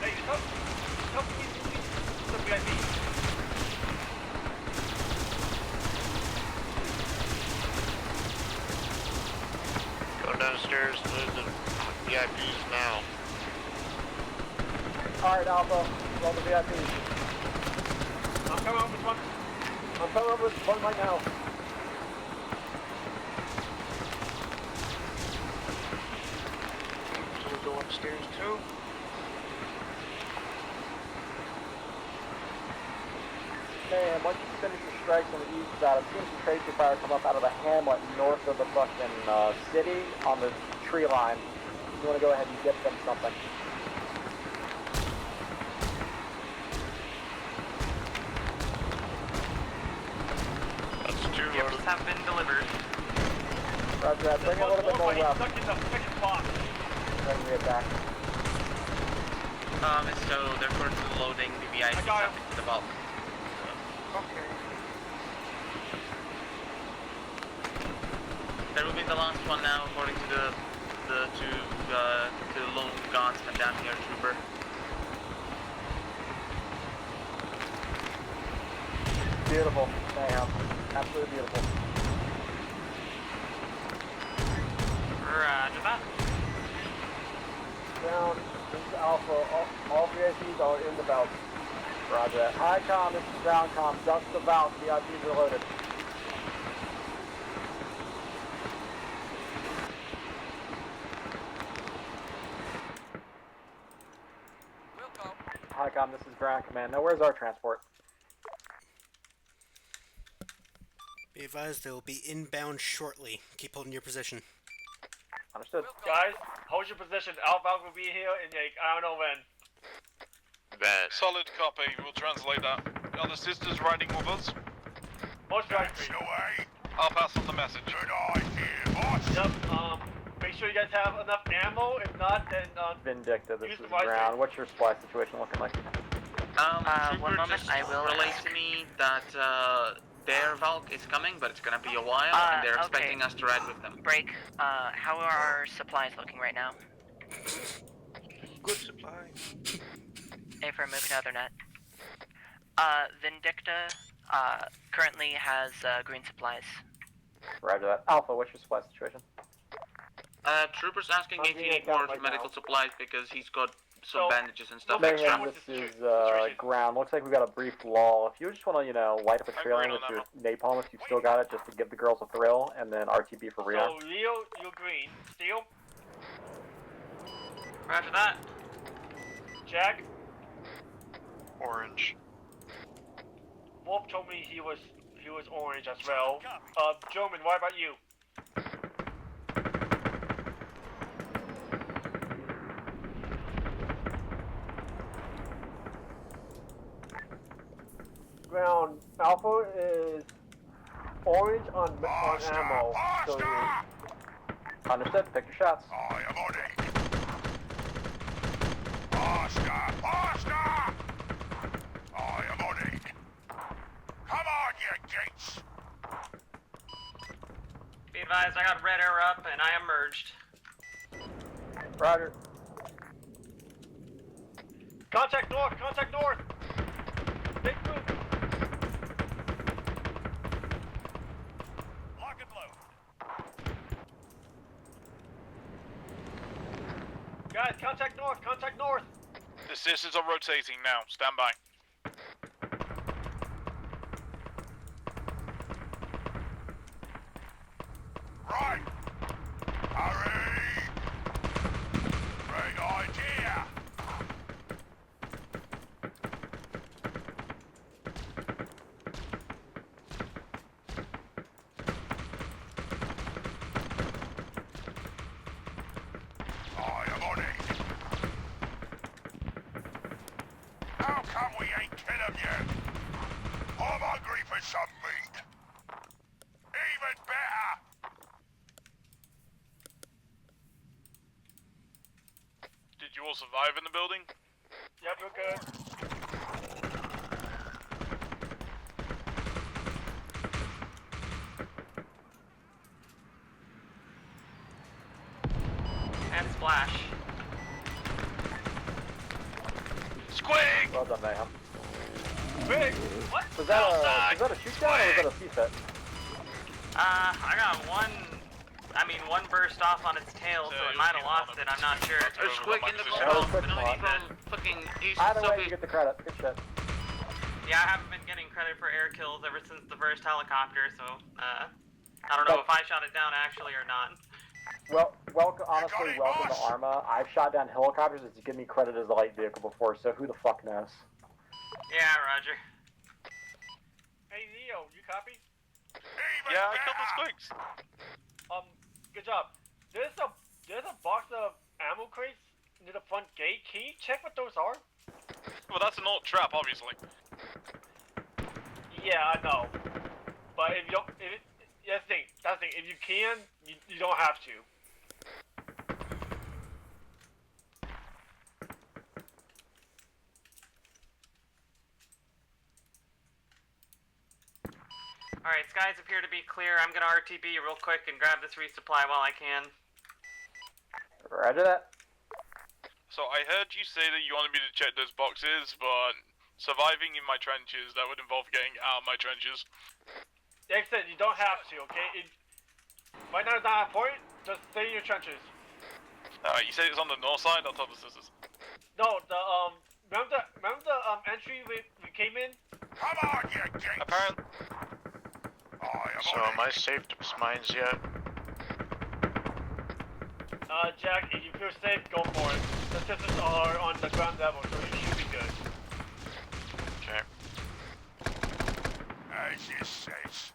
Hey, help me the VIP. Go downstairs to the VIPs now. Alright, Alpha, roll the VIPs. I'm coming over with one. I'm coming over with one right now. Can we go upstairs too? Man, once you finish your strikes on the east side, I've seen some tracer fire come up out of the hamlet north of the fucking city on the tree line. You want to go ahead and get them something. That's 2 Gifts have been delivered. Roger that. Bring a little bit more left. Stuck in the second box. Then we attack. So they're currently loading the VIP stuff into the bulk. Okay. That will be the last one now, according to the lone guardsman down here, trooper. Beautiful. Mayhem. Absolutely beautiful. Roger that. Down, this is Alpha. All VIPs are in the belt. Roger that. High com, this is ground com. Dust the valve. VIPs are loaded. High com, this is ground command. Now, where's our transport? Be advised, they will be inbound shortly. Keep holding your position. Understood. Guys, hold your position. Outbound will be here in like, I don't know when. Solid copy, we'll translate that. Are the sisters riding with us? Most likely. I'll pass on the message. Yep, make sure you guys have enough ammo. If not, then, Vindicta, this use is the right ground. What's your supply situation looking like? Trooper just relayed to me that their Valk is coming, but it's gonna be a while, and they're expecting us to ride with them. Break. How are our supplies looking right now? Good supply. Affirm, moving to other net. Vindicta, currently has, green supplies. Roger that. Alpha, what's your supply situation? Trooper's asking I'm if he being needs more attacked right medical now. supplies because he's got some bandages and stuff. Mayhem, this is ground. Looks like we got a brief lull. If you just want to, you know, light up a trail with your napalm if you've still got it, just to give the girls a thrill, and then RTB for real. So, Leo, you're green. Steel? Roger that. Jack? Orange. Wolf told me he was orange as well. German, what about you? Ground. Alpha is orange on ammo. So Understood. Pick your shots. I am on it. Faster! Faster! I am on it. Come on, you gates! Be advised, I got red air up and I am merged. Roger. Contact north! Contact north! Big group! The sisters are rotating now. Stand by. Right. Hurry. Great idea. I am on it. How come we ain't killed him yet? I'm hungry for some meat. Even better. Did you all survive in the building? Yep, you're good. And splash. Squig! Well done, Mayhem. Big! What? Was that a shoot down or was that a C-set? I got one burst off on its tail, so it might have lost it, I'm not sure. Squig in the That was quick from spot. fucking east Either way, southeast. you get the credit. Good shit. Yeah, I haven't been getting credit for air kills ever since the first helicopter, so, I don't know if I shot it down actually or not. Well, honestly, welcome to Arma. I've shot down helicopters. It's given me credit as a light vehicle before, so who the fuck knows? Yeah, Roger. Hey, Neo, you copy? Yeah, I killed the squigs. Good job. There's a box of ammo crates near the front gate. Can you check what those are? Well, that's an alt trap, obviously. Yeah, I know. But if you don't, that's the thing. If you can, you don't have to. Alright, skies appear to be clear. I'm gonna RTB real quick and grab this resupply while I can. Roger that. So I heard you say that you wanted me to check those boxes, but surviving in my trenches, that would involve getting out of my trenches. Like I said, you don't have to, okay? Right now it's not important. Just stay in your trenches. You said it's on the north side? I'll tell the sisters. No, remember the entry we came in? Come on, you jinx. Apparently. So am I safe to mines yet? Jack, if you feel safe, go for it. The sisters are on the ground level, so you should be good. Okay. As you says.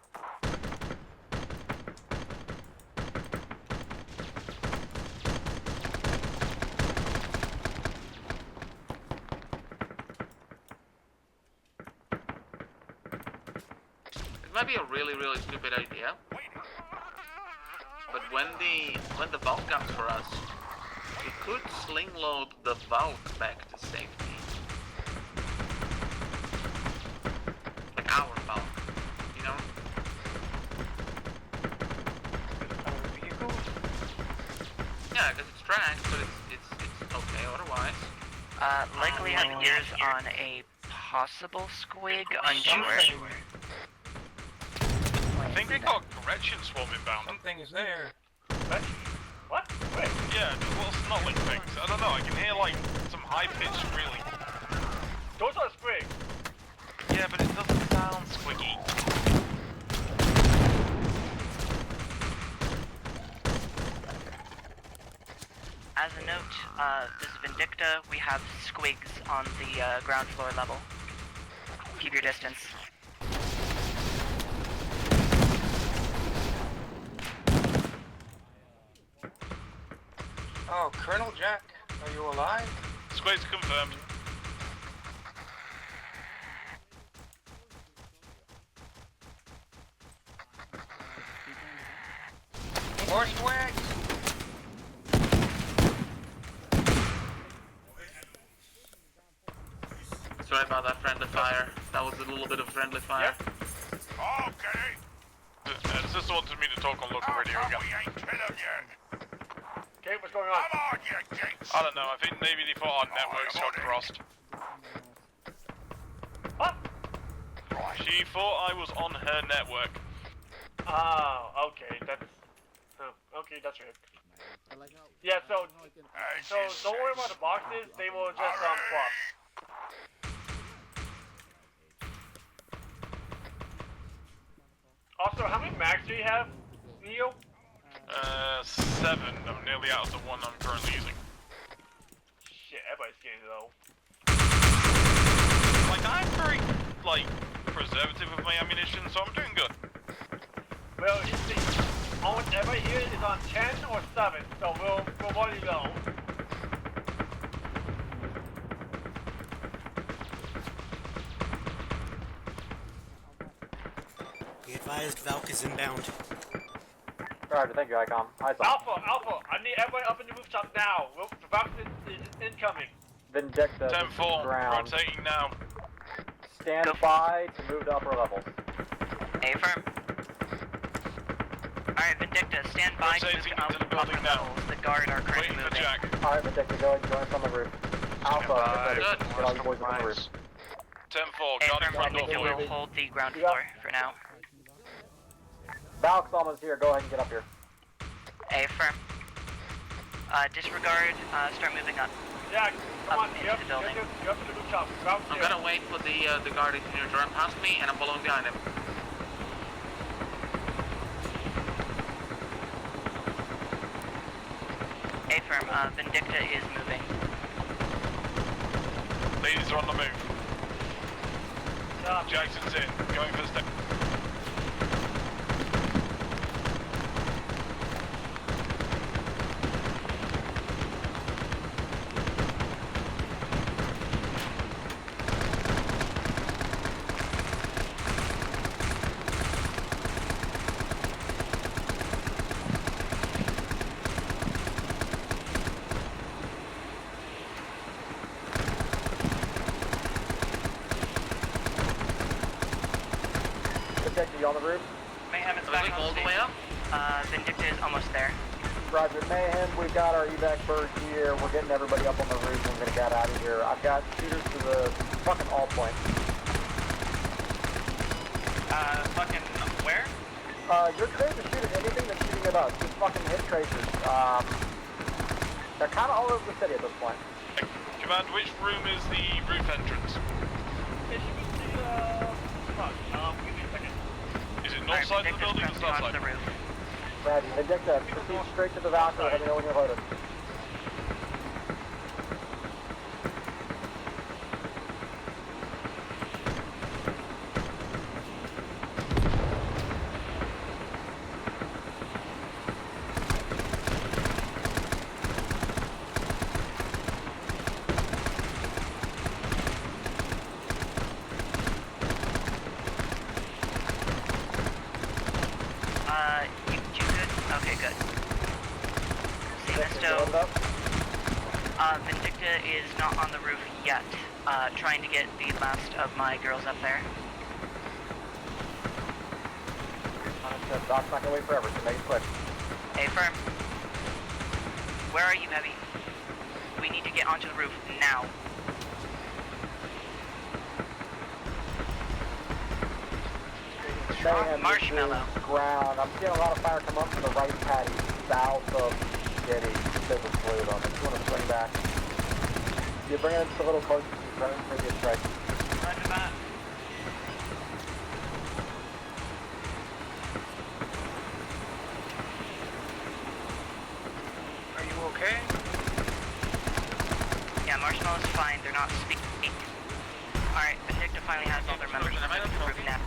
It might be a really, really stupid idea. But when the Valk comes for us, we could sling load the Valk back to safety. Like our Valk, you know? Yeah, because it's tracked, but it's okay otherwise. Likely have ears on a possible squig, unsure. I think we got correction swarm inbound. Something is there. What? Wait. Yeah, well, snarling things. I don't know, I can hear like some high-pitched squealing. Those are sprigs. Yeah, but it doesn't sound squiggy. As a note, this is Vindicta. We have squigs on the ground floor level. Keep your distance. Oh, Colonel Jack, are you alive? Squigs confirmed. More swags! Sorry about that friendly fire. That was a little bit of friendly fire. Okay. The sister wanted me to talk on local radio again. We ain't killed him yet. Okay, what's going on? Come on, you jinx. I don't know, I think maybe they thought our networks got crossed. What? She thought I was on her network. Oh, okay, that's... okay, that's right. Yeah, so don't worry about the boxes, they will just swap. Also, how many mags do you have, Neo? 7. I'm nearly out of the one I'm currently using. Shit, everybody's getting low. Like, I'm very, like, preservative of my ammunition, so I'm doing good. Well, you see, almost everybody here is on 10 or 7, so we'll already know. Be advised, Valk is inbound. Roger, thank you, Icon. Eyes on. Alpha, I need everybody up in the rooftop now. The Valk is incoming. Vindicta, 10-4, ground. rotating now. Stand by to move to upper levels. Affirm. Alright, Vindicta, stand by to move to upper levels. The guard are currently moving. Alright, Vindicta, go ahead and join us on the roof. Alpha, get ready. Get all you boys on the roof. 10-4, guarding front door Vindicta for you. will hold the ground floor for now. Valk's almost here, go ahead and get up here. Affirm. Disregard, start moving up. Yeah, come on, into the building. You're up to the rooftop. I'm gonna wait for the guard to continue to run past me, and I'm following behind him. Affirm, Vindicta is moving. Ladies are on the move. Jackson's in, going for the step. Vindicta, you on the roof? Mayhem is back all the way up. Vindicta is almost there. Roger, Mayhem, we've got our evac bird here. We're getting everybody up on the roof and we're gonna get out of here. I've got shooters to the fucking all point. Fucking where? You're clear to shoot at anything that's shooting at us. Just fucking hit tracers. They're kinda all over the city at this point. Command, which room is the roof entrance? It should be give me a second. Is it north side of the building or south side? Ready. Vindicta, proceed straight to the Valkyrie. Let me know when you're loaded. You good? Okay, good. Vindicta is not on the roof yet. Trying to get the last of my girls up there. Doc's not gonna wait forever, so make it quick. Affirm. Where are you, Heavy? We need to get onto the roof now. Marshmallow. Ground. I'm seeing a lot of fire come up from the right patty, south of City. Business fluid on it. You want to swing back. You bring it just a little closer to the front and maybe a strike. Roger that. Are you okay? Yeah, Marshmallow's fine. They're not speaking. Alright, Vindicta finally has all their members on the roof now.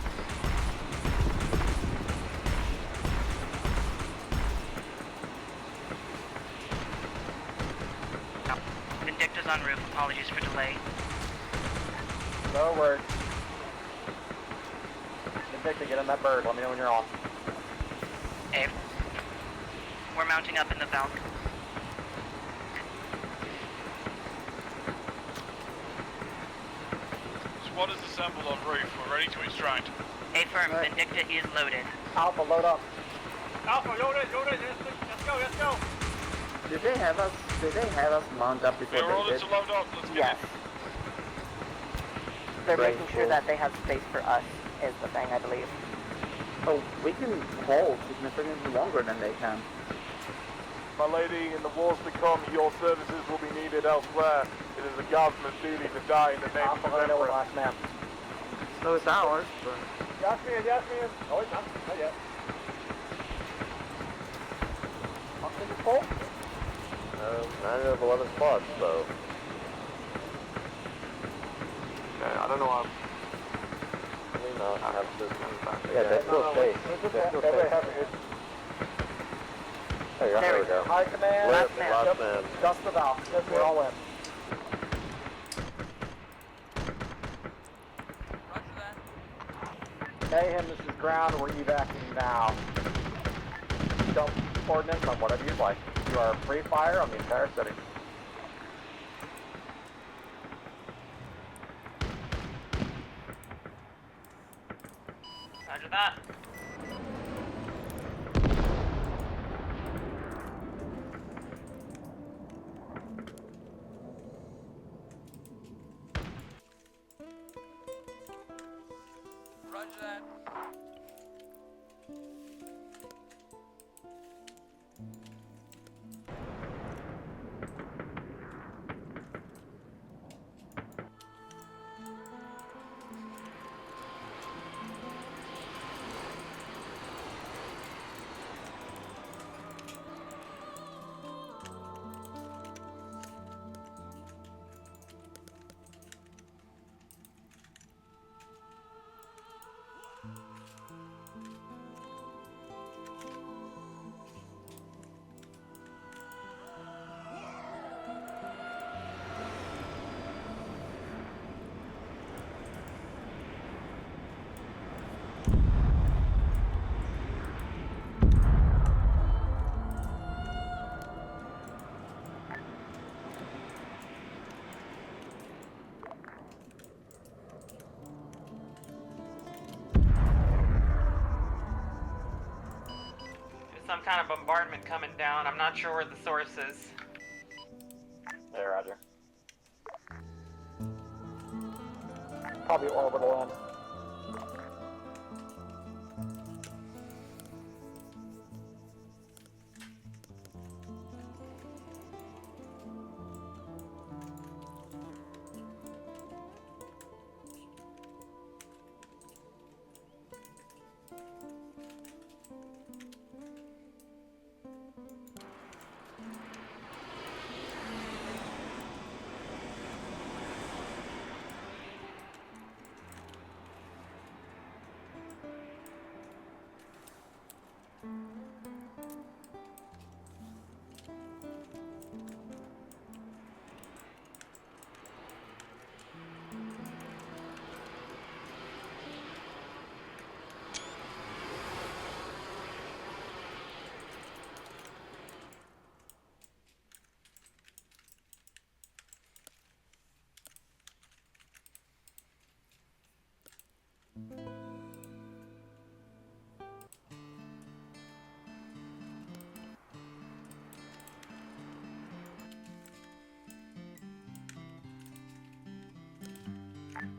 Vindicta's on roof. Apologies for delay. No words. Vindicta, get on that bird. Let me know when you're on. Hey. We're mounting up in the Valk. Squad is assembled on roof. We're ready to extract. Affirm, Vindicta is loaded. Alpha, load up. Alpha, load it. Let's go. Did they have us mount up before We're ordered they to did? load up. Let's get Yes. They're Right, making sure cool. that they have space for us, is the thing, I believe. Oh, we can hold significantly longer than they can. My lady, in the wars to come, your services will be needed elsewhere. It is a government duty to die in the name of the Emperor. Last man. No, it's ours, but... Yes, man. Oh, it's not yet. Something is full? 9 of 11 spots, so. Yeah, I don't know how. I mean, I have to. Yeah, that's still safe. Everybody have it. There we go. High command. Last man. Last man. Dust the valve. We're all in. Mayhem, this is ground. We're evacuating now. Don't ordnance on whatever you'd like. You are free fire on the entire city. Roger that. Roger that. Some kind of bombardment coming down. I'm not sure where the source is. Hey, Roger. Probably orbital end.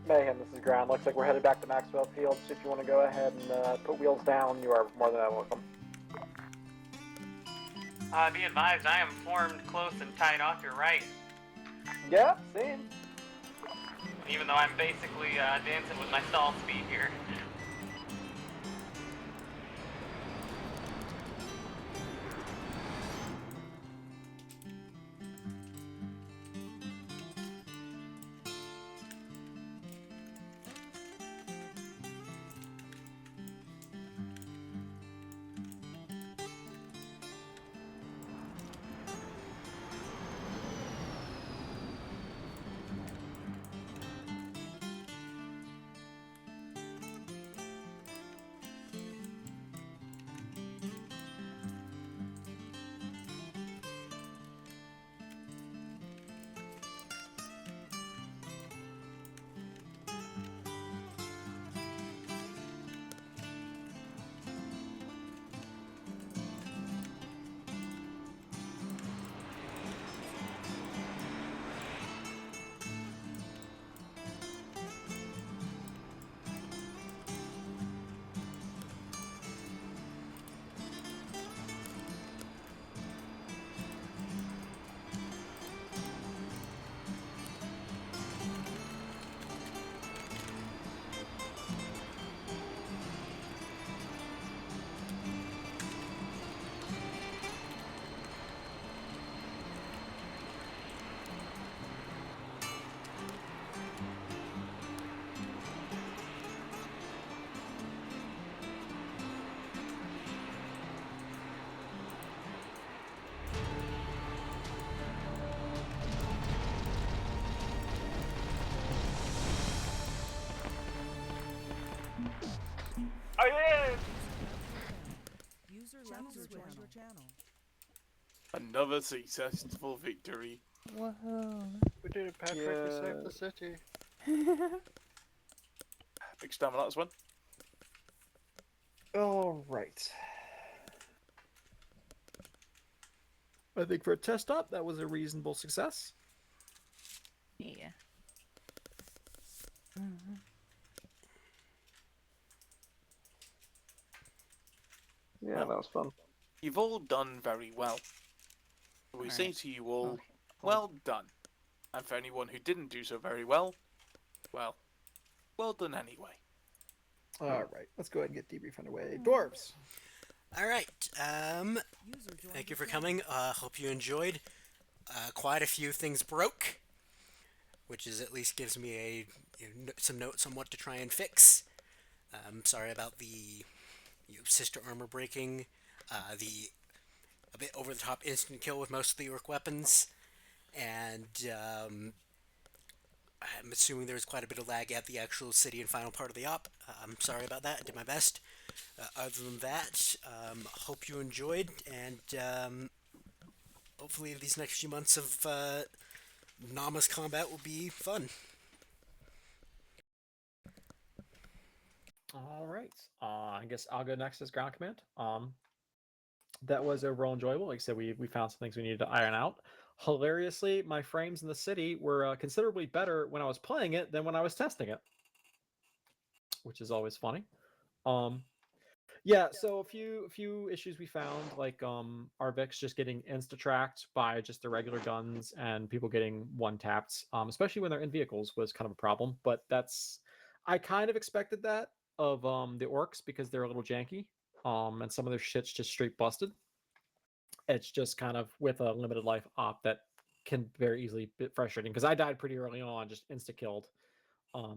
Mayhem, this is ground. Looks like we're headed back to Maxwell Field, so if you want to go ahead and put wheels down, you are more than welcome. Be advised, I am formed close and tight off your right. Yeah, same. Even though I'm basically dancing with my stall speed here. I am! User left your channel. Another successful victory. Woohoo. We did it, Patrick. We saved the city. Big stamina on that one. All right. I think for a test stop, that was a reasonable success. Yeah. Yeah, that was fun. You've all done very well. We say to you all, well done. And for anyone who didn't do so very well, well done anyway. All right, let's go ahead and get debrief underway. Dwarves. All right. Thank you for coming. Hope you enjoyed. Quite a few things broke, which is at least gives me some notes on what to try and fix. Sorry about the sister armor breaking, the a bit over the top instant kill with most of the orc weapons, and I'm assuming there was quite a bit of lag at the actual city and final part of the op. I'm sorry about that. I did my best. Other than that, hope you enjoyed, and hopefully these next few months of Nama's combat will be fun. All right. I guess I'll go next as ground command. That was overall enjoyable. Like I said, we found some things we needed to iron out. Hilariously, my frames in the city were considerably better when I was playing it than when I was testing it, which is always funny. Yeah, so a few issues we found, like Arvix just getting insta-tracked by just the regular guns and people getting one-tapped, especially when they're in vehicles, was kind of a problem. But I kind of expected that of the orcs because they're a little janky, and some of their shit's just straight busted. It's just kind of with a limited life op that can very easily be frustrating because I died pretty early on, just insta-killed.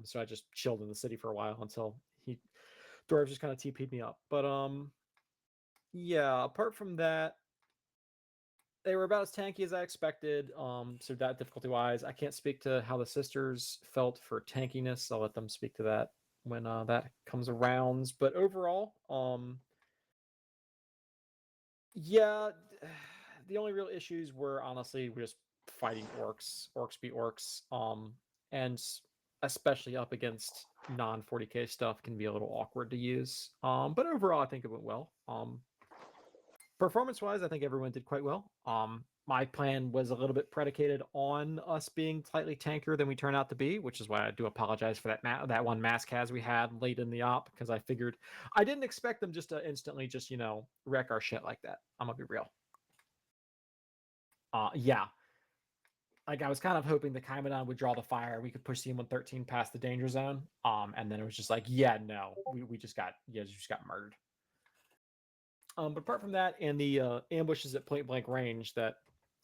So I just chilled in the city for a while until Dwarves just kind of TP'd me up. But yeah, apart from that, they were about as tanky as I expected. So that difficulty wise, I can't speak to how the sisters felt for tankiness. I'll let them speak to that when that comes around. But overall, yeah, the only real issues were honestly just fighting orcs. Orcs beat orcs. And especially up against non 40k stuff can be a little awkward to use. But overall, I think it went well. Performance wise, I think everyone did quite well. My plan was a little bit predicated on us being slightly tankier than we turned out to be, which is why I do apologize for that one mass cas we had late in the op, because I figured I didn't expect them just to instantly just wreck our shit like that. I'm gonna be real. Yeah. Like I was kind of hoping the Chimeron would draw the fire, we could push C113 past the danger zone. And then it was just like, yeah, no, we just got murdered. But apart from that, and the ambushes at point blank range that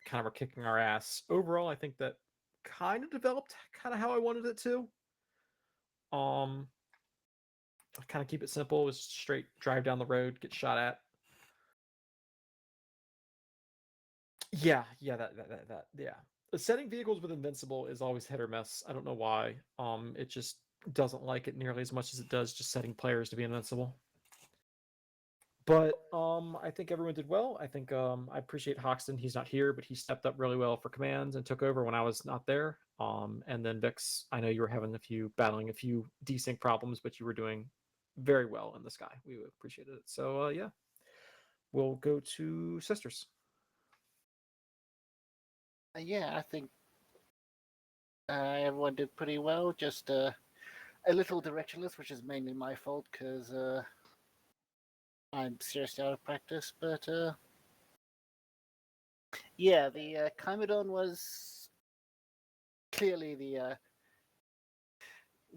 kind of are kicking our ass, overall, I think that kind of developed kind of how I wanted it to. I kind of keep it simple, was straight drive down the road, get shot at. Yeah, that, yeah. Setting vehicles with invincible is always hit or miss. I don't know why. It just doesn't like it nearly as much as it does just setting players to be invincible. But I think everyone did well. I think I appreciate Hoxton. He's not here, but he stepped up really well for commands and took over when I was not there. And then Vix, I know you were battling a few desync problems, but you were doing very well in the sky. We appreciated it. So yeah, we'll go to Sisters. Yeah, I think everyone did pretty well. Just a little directionless, which is mainly my fault because I'm seriously out of practice. But yeah, the Chimeron was clearly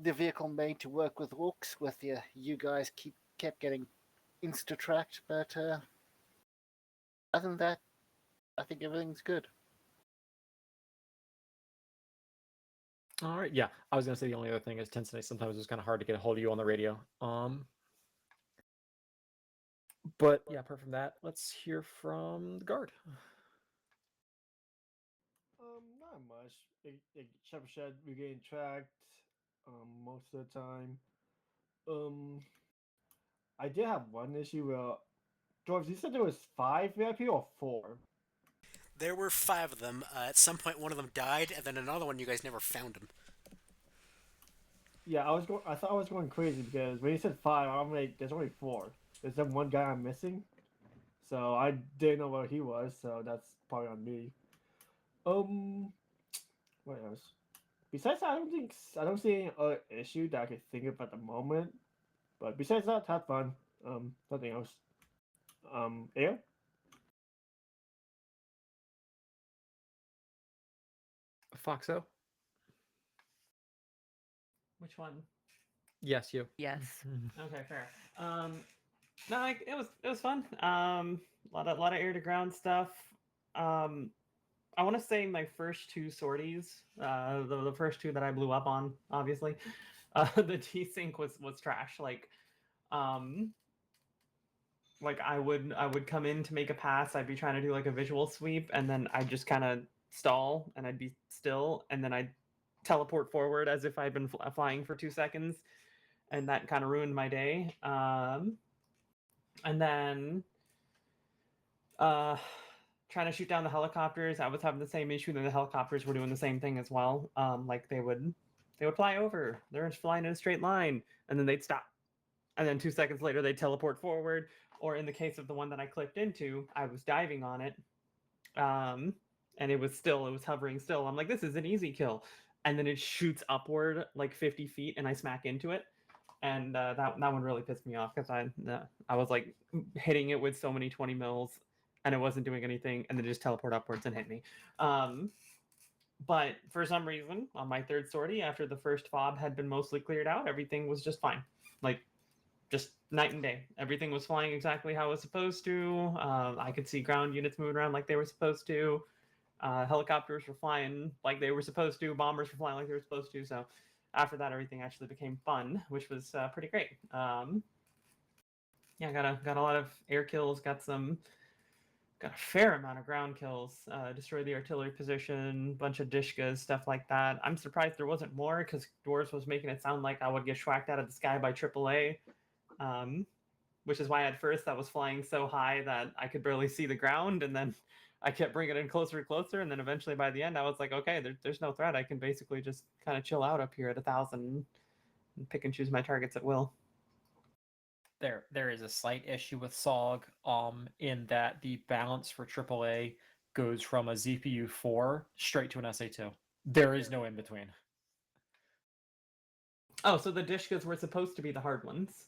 the vehicle made to work with orcs. With you guys kept getting insta-tracked, but other than that, I think everything's good. All right, yeah. I was gonna say the only other thing is Tensei. Sometimes it's kind of hard to get a hold of you on the radio. But yeah, apart from that, let's hear from the guard. Not much. Shepard said we're getting tracked most of the time. I did have one issue. George, you said there was 5 VIP or 4? There were 5 of them. At some point, one of them died, and then another one, you guys never found him. Yeah, I thought I was going crazy because when you said 5, I'm like, there's only 4. There's that one guy I'm missing, so I didn't know where he was. So that's probably on me. What else? Besides that, I don't see any other issue that I could think of at the moment. But besides that, have fun. Nothing else. Air? Foxo? Which one? Yes, you. Yes. Okay, fair. No, like, it was fun. A lot of air to ground stuff. I want to say my first 2 sorties, the first 2 that I blew up on, obviously, the desync was trash. Like I would come in to make a pass. I'd be trying to do like a visual sweep, and then I'd just kind of stall, and I'd be still, and then I'd teleport forward as if I'd been flying for 2 seconds, and that kind of ruined my day. And then trying to shoot down the helicopters, I was having the same issue that the helicopters were doing the same thing as well. Like they would fly over, they're flying in a straight line, and then they'd stop, and then 2 seconds later they'd teleport forward. Or in the case of the one that I clipped into, I was diving on it, and it was hovering still. I'm like, this is an easy kill, and then it shoots upward like 50 feet, and I smack into it. And that one really pissed me off because I was like hitting it with so many 20 mils, and it wasn't doing anything, and then just teleport upwards and hit me. But for some reason, on my 3rd sortie, after the first fob had been mostly cleared out, everything was just fine. Like, just night and day. Everything was flying exactly how it was supposed to. I could see ground units moving around like they were supposed to. Helicopters were flying like they were supposed to. Bombers were flying like they were supposed to. So after that, everything actually became fun, which was pretty great. Yeah, got a lot of air kills. Got a fair amount of ground kills. Destroyed the artillery position, bunch of dishkas, stuff like that. I'm surprised there wasn't more because Dwarves was making it sound like I would get schwacked out of the sky by AAA. Which is why at first I was flying so high that I could barely see the ground, and then I kept bringing it in closer and closer, and then eventually by the end I was like, okay, there's no threat. I can basically just kind of chill out up here at 1,000 and pick and choose my targets at will. There is a slight issue with SOG, in that the balance for AAA goes from a ZPU 4 straight to an SA2. There is no in between. Oh, so the dishkas were supposed to be the hard ones.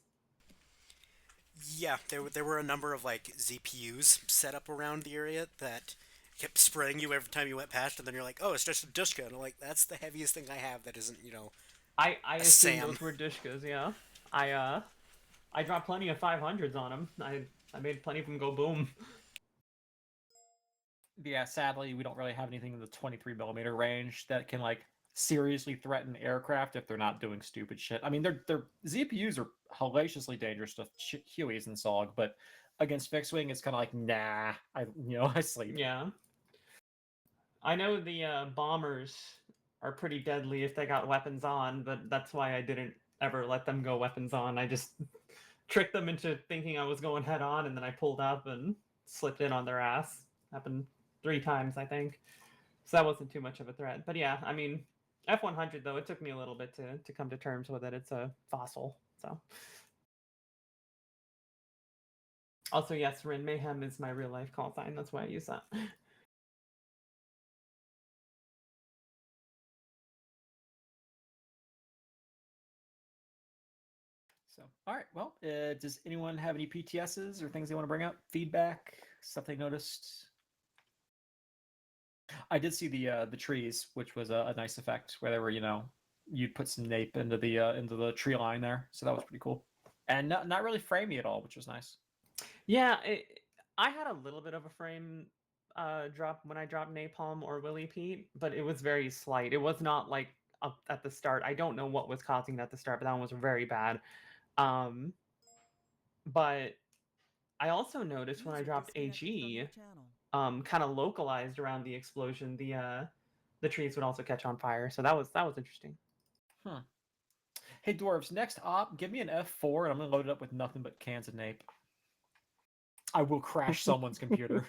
Yeah, there were a number of like ZPUs set up around the area that kept spraying you every time you went past, and then you're like, oh, it's just a dishka, and I'm like, that's the heaviest thing I have that isn't, I assume those were dishkas, yeah. I dropped plenty of 500s on them. I made plenty of them go boom. Yeah, sadly, we don't really have anything in the 23mm range that can like seriously threaten aircraft if they're not doing stupid shit. I mean, their ZPUs are hellaciously dangerous to Hueys and SOG, but against fixed wing, it's kind of like, nah, I sleep. Yeah. I know the bombers are pretty deadly if they got weapons on, but that's why I didn't ever let them go weapons on. I just tricked them into thinking I was going head on, and then I pulled up and slipped in on their ass. Happened 3 times, I think. So that wasn't too much of a threat. But yeah, I mean, F-100, though, it took me a little bit to come to terms with it. It's a fossil, so. Also, yes, Rin Mayhem is my real-life call sign. That's why I use that. So, all right. Well, does anyone have any PTSs or things they want to bring up? Feedback? Stuff they noticed? I did see the trees, which was a nice effect where they were, you'd put some nape into the tree line there, so that was pretty cool, and not really framey at all, which was nice. Yeah, I had a little bit of a frame drop when I dropped Napalm or Willy Pete, but it was very slight. It was not like up at the start. I don't know what was causing that at the start, but that one was very bad. But I also noticed when I dropped AG, kind of localized around the explosion, the trees would also catch on fire. So that was interesting. Hey dwarves, next op, give me an F4 and I'm gonna load it up with nothing but cans of nape. I will crash someone's computer.